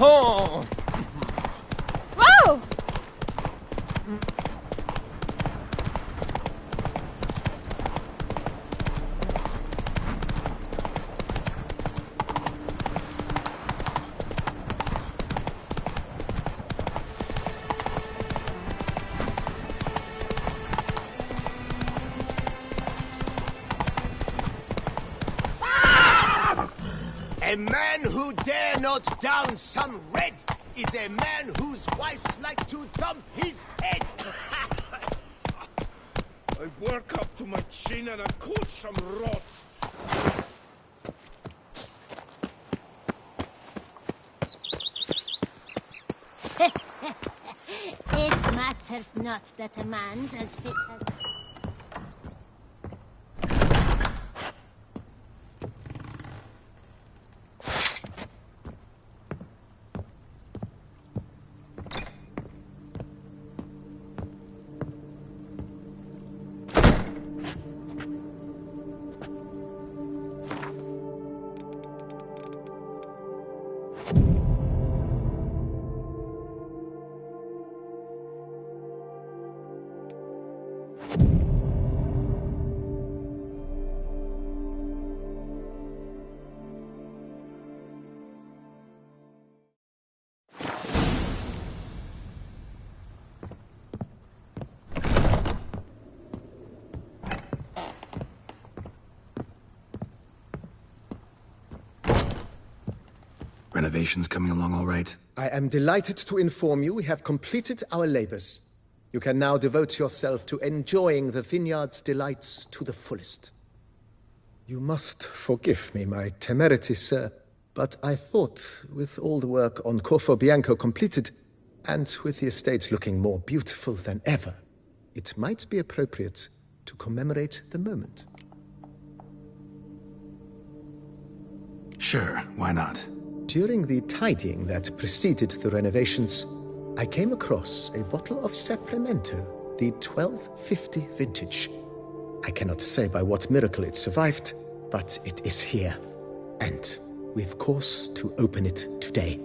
Speaker 6: Oh!
Speaker 12: Whoa!
Speaker 10: A man who dare not down some red is a man whose wives like to thump his head.
Speaker 9: I've worked up to my chin and I've caught some rot.
Speaker 15: It matters not that a man's as fit as...
Speaker 8: Renovations coming along all right?
Speaker 10: I am delighted to inform you we have completed our labors. You can now devote yourself to enjoying the vineyard's delights to the fullest. You must forgive me my temerity, sir, but I thought, with all the work on Corvo Bianco completed, and with the estate looking more beautiful than ever, it might be appropriate to commemorate the moment.
Speaker 8: Sure, why not?
Speaker 10: During the tidying that preceded the renovations, I came across a bottle of Sapramento, the 1250 vintage. I cannot say by what miracle it survived, but it is here. And we've cause to open it today.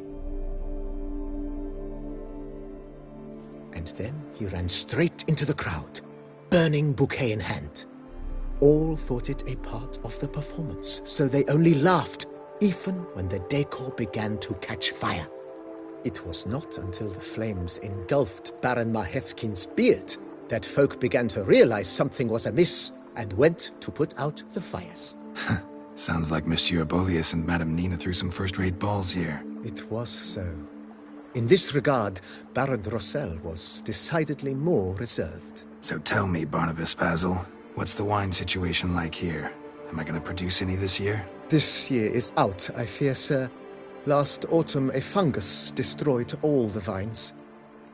Speaker 10: And then he ran straight into the crowd, burning bouquet in hand. All thought it a part of the performance, so they only laughed, even when the decor began to catch fire. It was not until the flames engulfed Baron Mahevkin's beard that folk began to realize something was amiss and went to put out the fires.
Speaker 8: Sounds like Monsieur Bolius and Madame Nina threw some first-rate balls here.
Speaker 10: It was so. In this regard, Baron Rossel was decidedly more reserved.
Speaker 8: So tell me, Barnabas Basil, what's the wine situation like here? Am I going to produce any this year?
Speaker 10: This year is out, I fear, sir. Last autumn, a fungus destroyed all the vines.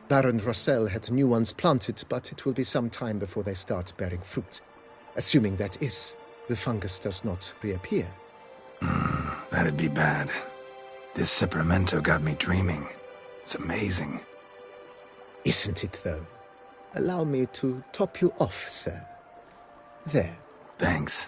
Speaker 10: Baron Rossel had new ones planted, but it will be some time before they start bearing fruit. Assuming, that is, the fungus does not reappear.
Speaker 8: That'd be bad. This Sapramento got me dreaming. It's amazing.
Speaker 10: Isn't it, though? Allow me to top you off, sir. There.
Speaker 8: Thanks.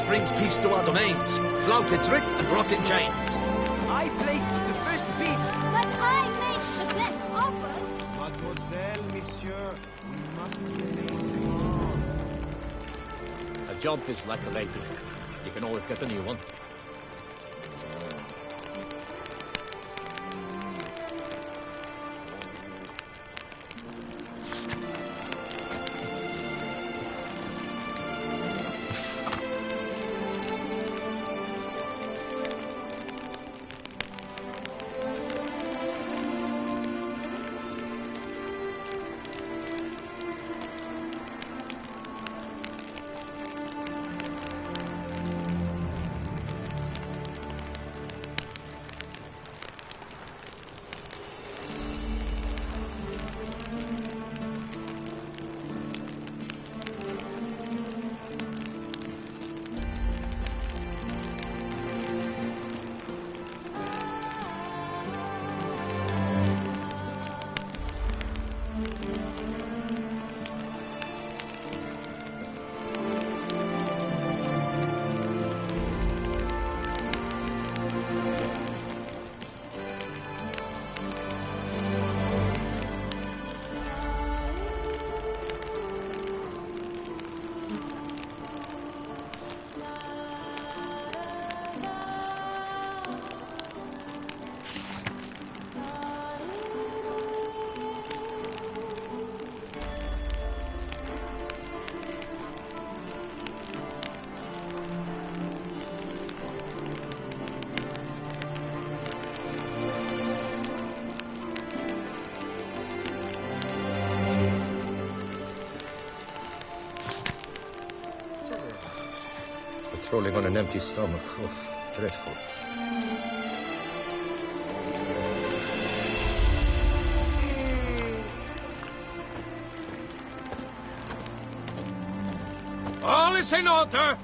Speaker 13: Brings peace to our domains. Flout its writ and rot in chains.
Speaker 11: I placed the first beat.
Speaker 15: But I made the best offer.
Speaker 1: Mademoiselle, monsieur, we must remain calm.
Speaker 11: A job is like a lady. You can always get a new one.
Speaker 21: Patrolling on an empty stomach. Oof, dreadful.
Speaker 6: is in order!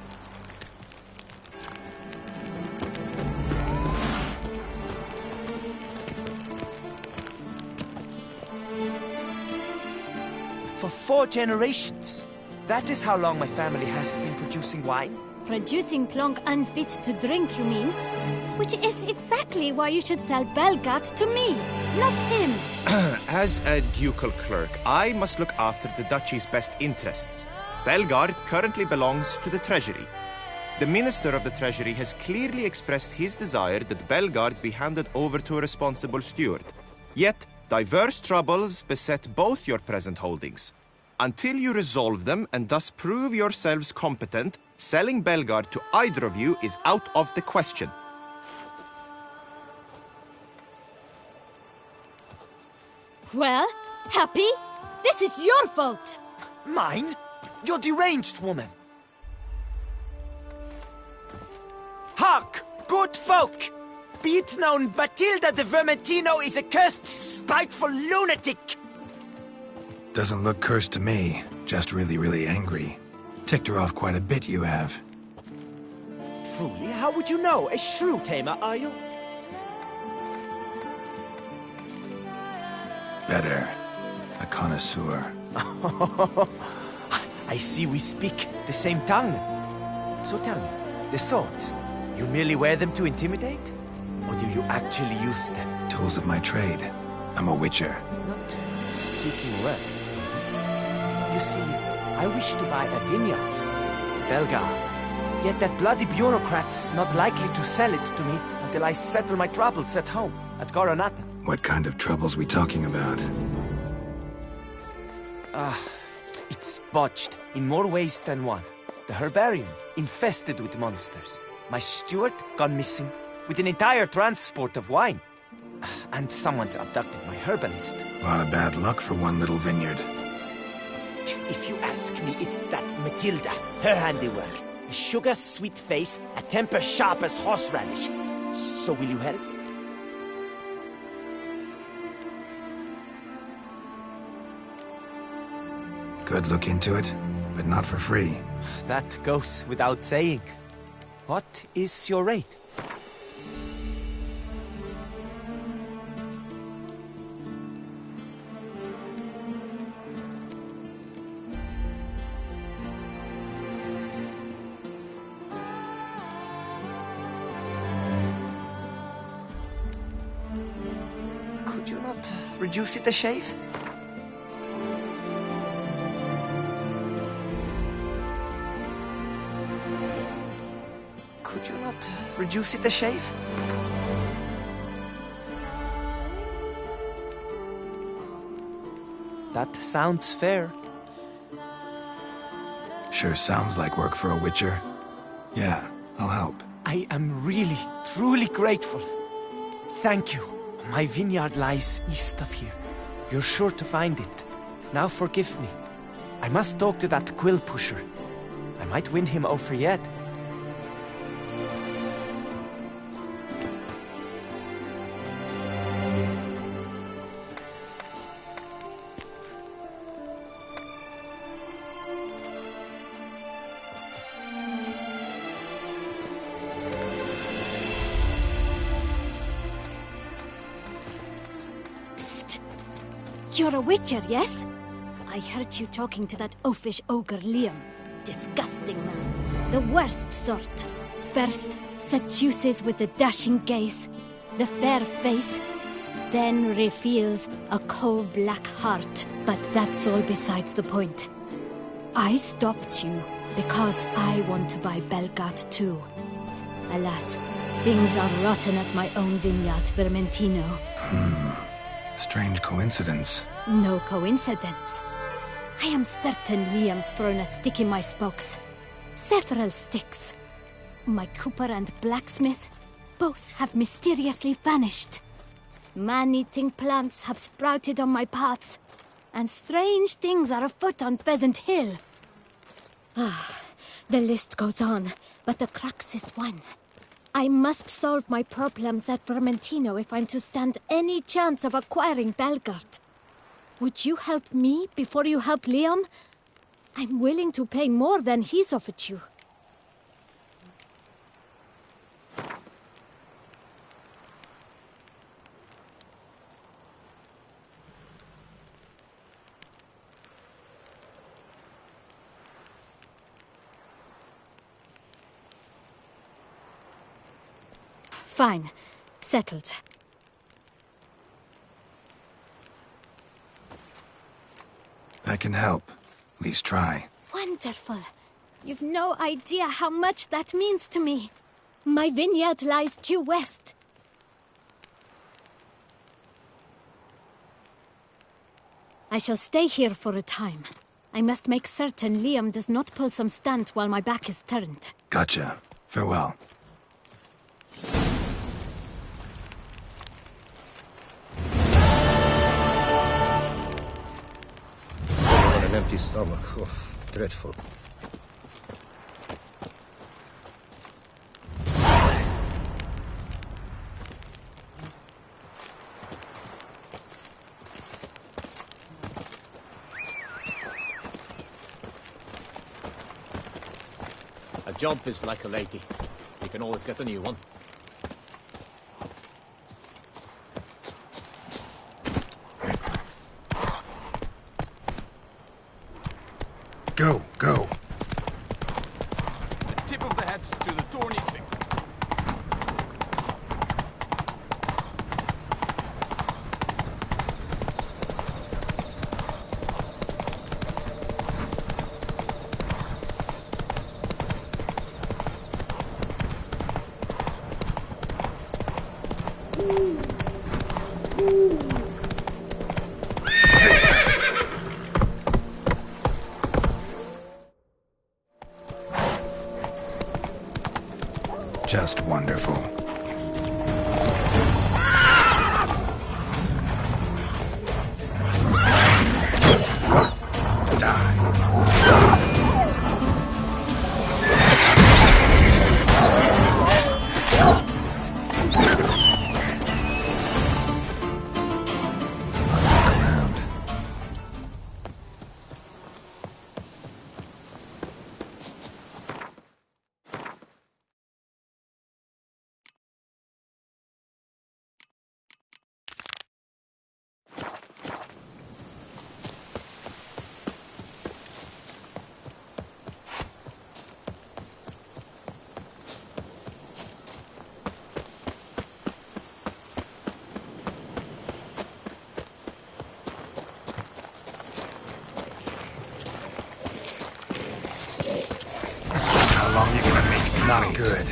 Speaker 7: For 4 generations. That is how long my family has been producing wine.
Speaker 22: Producing plonk unfit to drink, you mean? Which is exactly why you should sell Belgard to me, not him.
Speaker 23: As a ducal clerk, I must look after the duchy's best interests. Belgard currently belongs to the treasury. The minister of the treasury has clearly expressed his desire that Belgard be handed over to a responsible steward. Yet, diverse troubles beset both your present holdings. Until you resolve them and thus prove yourselves competent, selling Belgard to either of you is out of the question.
Speaker 22: Well, Happy? This is your fault!
Speaker 7: Mine? You're deranged, woman! Hark, good folk! Be it known, Matilda de Vermentino is a cursed, spiteful lunatic!
Speaker 8: Doesn't look cursed to me, just really, really angry. Ticked her off quite a bit, you have.
Speaker 7: Truly, how would you know? A shrew tamer, are you?
Speaker 8: Better. A connoisseur.
Speaker 7: I see we speak the same tongue. So tell me, the swords, you merely wear them to intimidate? Or do you actually use them?
Speaker 8: Tools of my trade. I'm a witcher.
Speaker 7: Not seeking work. You see, I wish to buy a vineyard. Belgard. Yet that bloody bureaucrat's not likely to sell it to me until I settle my troubles at home, at Coronata.
Speaker 8: What kind of troubles we talking about?
Speaker 7: It's botched in more ways than one. The herbarium, infested with monsters. My steward gone missing, with an entire transport of wine. And someone's abducted my herbalist.
Speaker 8: A lot of bad luck for one little vineyard.
Speaker 7: If you ask me, it's that Matilda, her handiwork. A sugar-sweet face, a temper sharp as horseradish. So will you help?
Speaker 8: Could look into it, but not for free.
Speaker 7: That goes without saying. What is your rate? Could you not reduce it a shave? Could you not reduce it a shave? That sounds fair.
Speaker 8: Sure sounds like work for a witcher. Yeah, I'll help.
Speaker 7: I am really, truly grateful. Thank you. My vineyard lies east of here. You're sure to find it. Now forgive me. I must talk to that quill pusher. I might win him over yet.
Speaker 22: You're a witcher, yes? I heard you talking to that oafish ogre Liam. Disgusting man. The worst sort. First, seduces with the dashing gaze, the fair face, then reveals a coal-black heart. But that's all beside the point. I stopped you because I want to buy Belgard too. Alas, things are rotten at my own vineyard, Vermentino.
Speaker 8: Strange coincidence.
Speaker 22: No coincidence. I am certain Liam's thrown a stick in my spokes. Several sticks. My cooper and blacksmith both have mysteriously vanished. Man-eating plants have sprouted on my paths, and strange things are afoot on Pheasant Hill. The list goes on, but the crux is one. I must solve my problems at Vermentino if I'm to stand any chance of acquiring Belgard. Would you help me before you help Liam? I'm willing to pay more than he's offered you. Fine. Settled.
Speaker 8: I can help. At least try.
Speaker 22: Wonderful. You've no idea how much that means to me. My vineyard lies due west. I shall stay here for a time. I must make certain Liam does not pull some stunt while my back is turned.
Speaker 8: Gotcha. Farewell.
Speaker 21: On an empty stomach. Oh, dreadful.
Speaker 11: A jump is like a lady. You can always get a new one.
Speaker 8: Go, go.
Speaker 19: The tip of the hat to the Thorny's victim.
Speaker 8: Just wonderful. How long you gonna make me? Not good.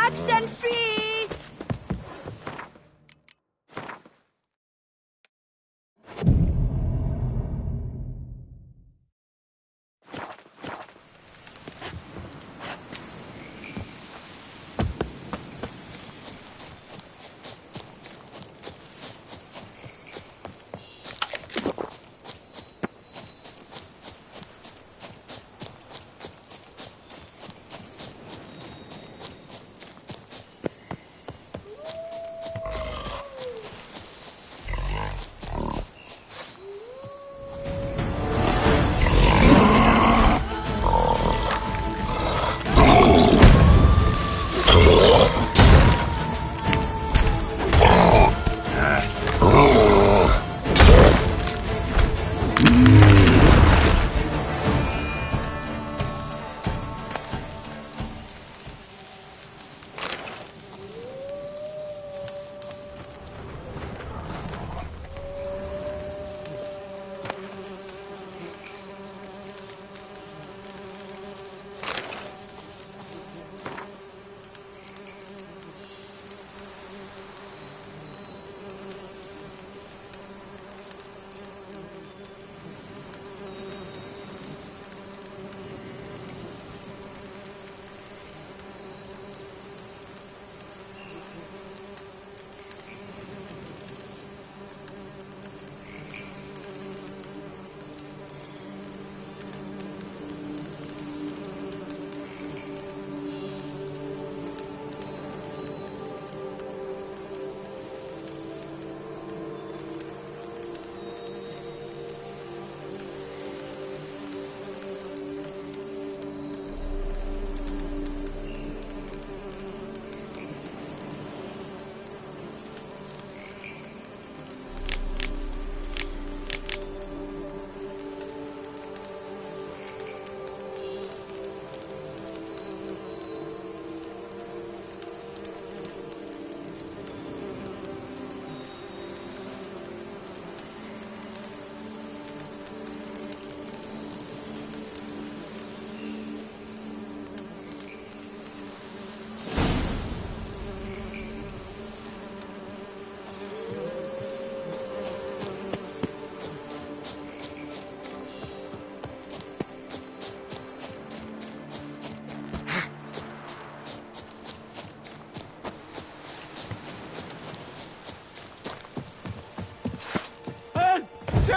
Speaker 15: Accent free!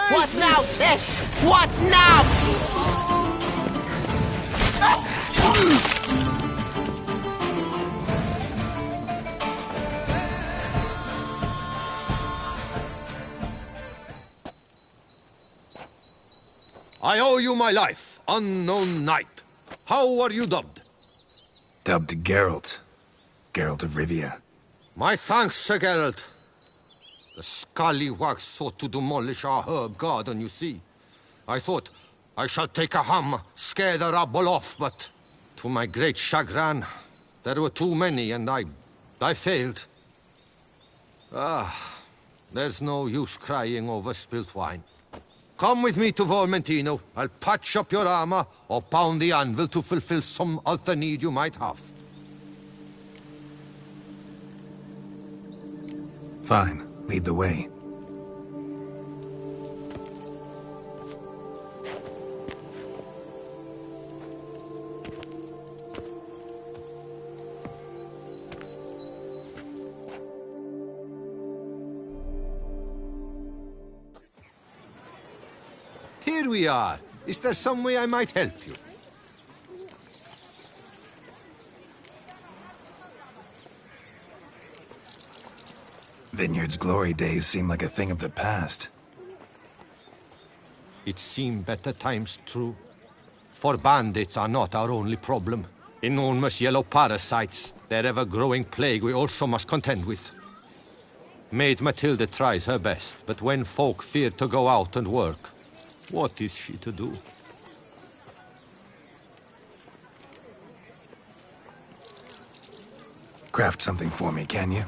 Speaker 10: What now? Eh? What now?
Speaker 9: I owe you my life, unknown knight. How are you dubbed?
Speaker 8: Dubbed Geralt. Geralt of Rivia.
Speaker 9: My thanks, Sir Geralt. The scallywags thought to demolish our herb garden, you see. I thought, I shall take a ham, scare the rabble off, but to my great chagrin, there were too many and I failed. There's no use crying over spilt wine. Come with me to Vermentino. I'll patch up your armor or pound the anvil to fulfill some other need you might have.
Speaker 8: Fine. Lead the way.
Speaker 9: Here we are. Is there some way I might help you?
Speaker 8: Vineyard's glory days seem like a thing of the past.
Speaker 9: It seemed better times, true. For bandits are not our only problem. Enormous yellow parasites, their ever-growing plague we also must contend with. Maid Matilda tries her best, but when folk fear to go out and work, what is she to do?
Speaker 8: Craft something for me, can you?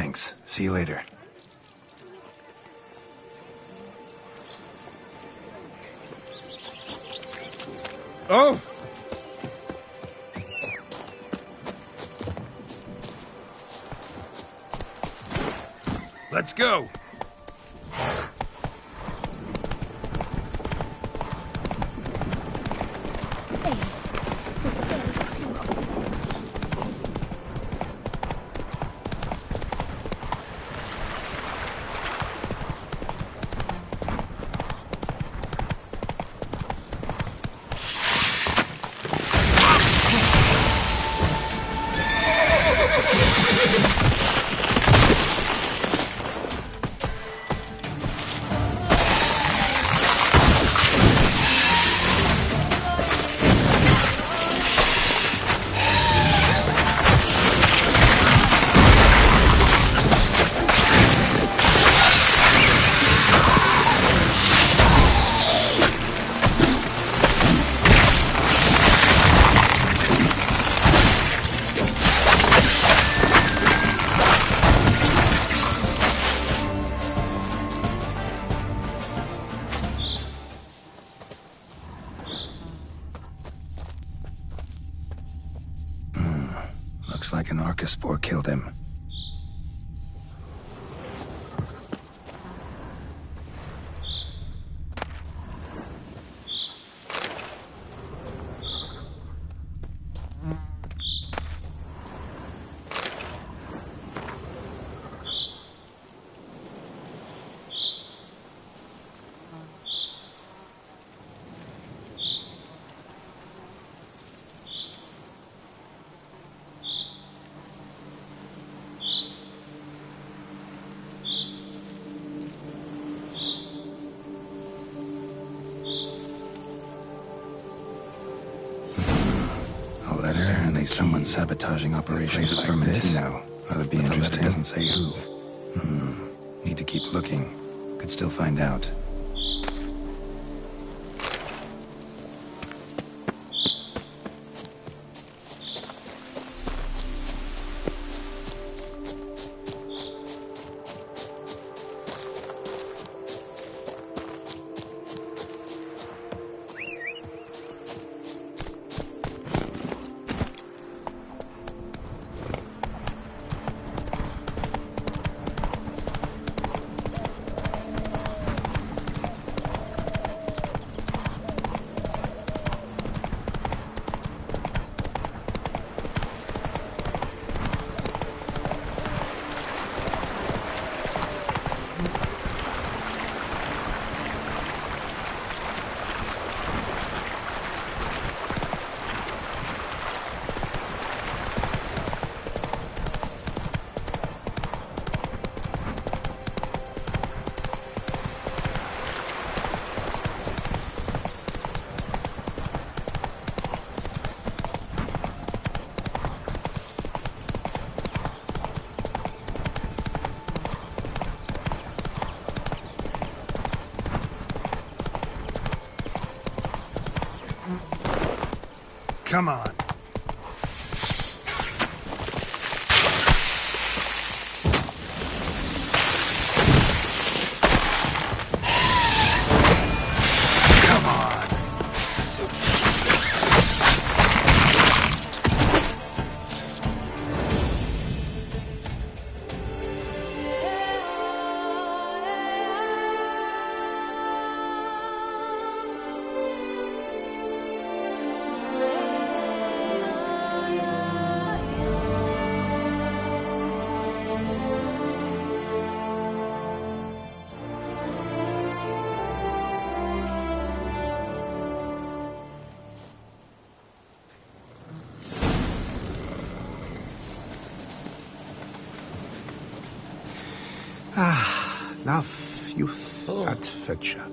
Speaker 8: Thanks. See you later.
Speaker 1: Oh!
Speaker 3: Let's go.
Speaker 8: Looks like an Archospore killed him. Apparently someone's sabotaging operations like Vermentino. Ought to be interesting. It doesn't say who. Need to keep looking. Could still find out.
Speaker 3: Come on.
Speaker 18: Ah, love, youth, adventure.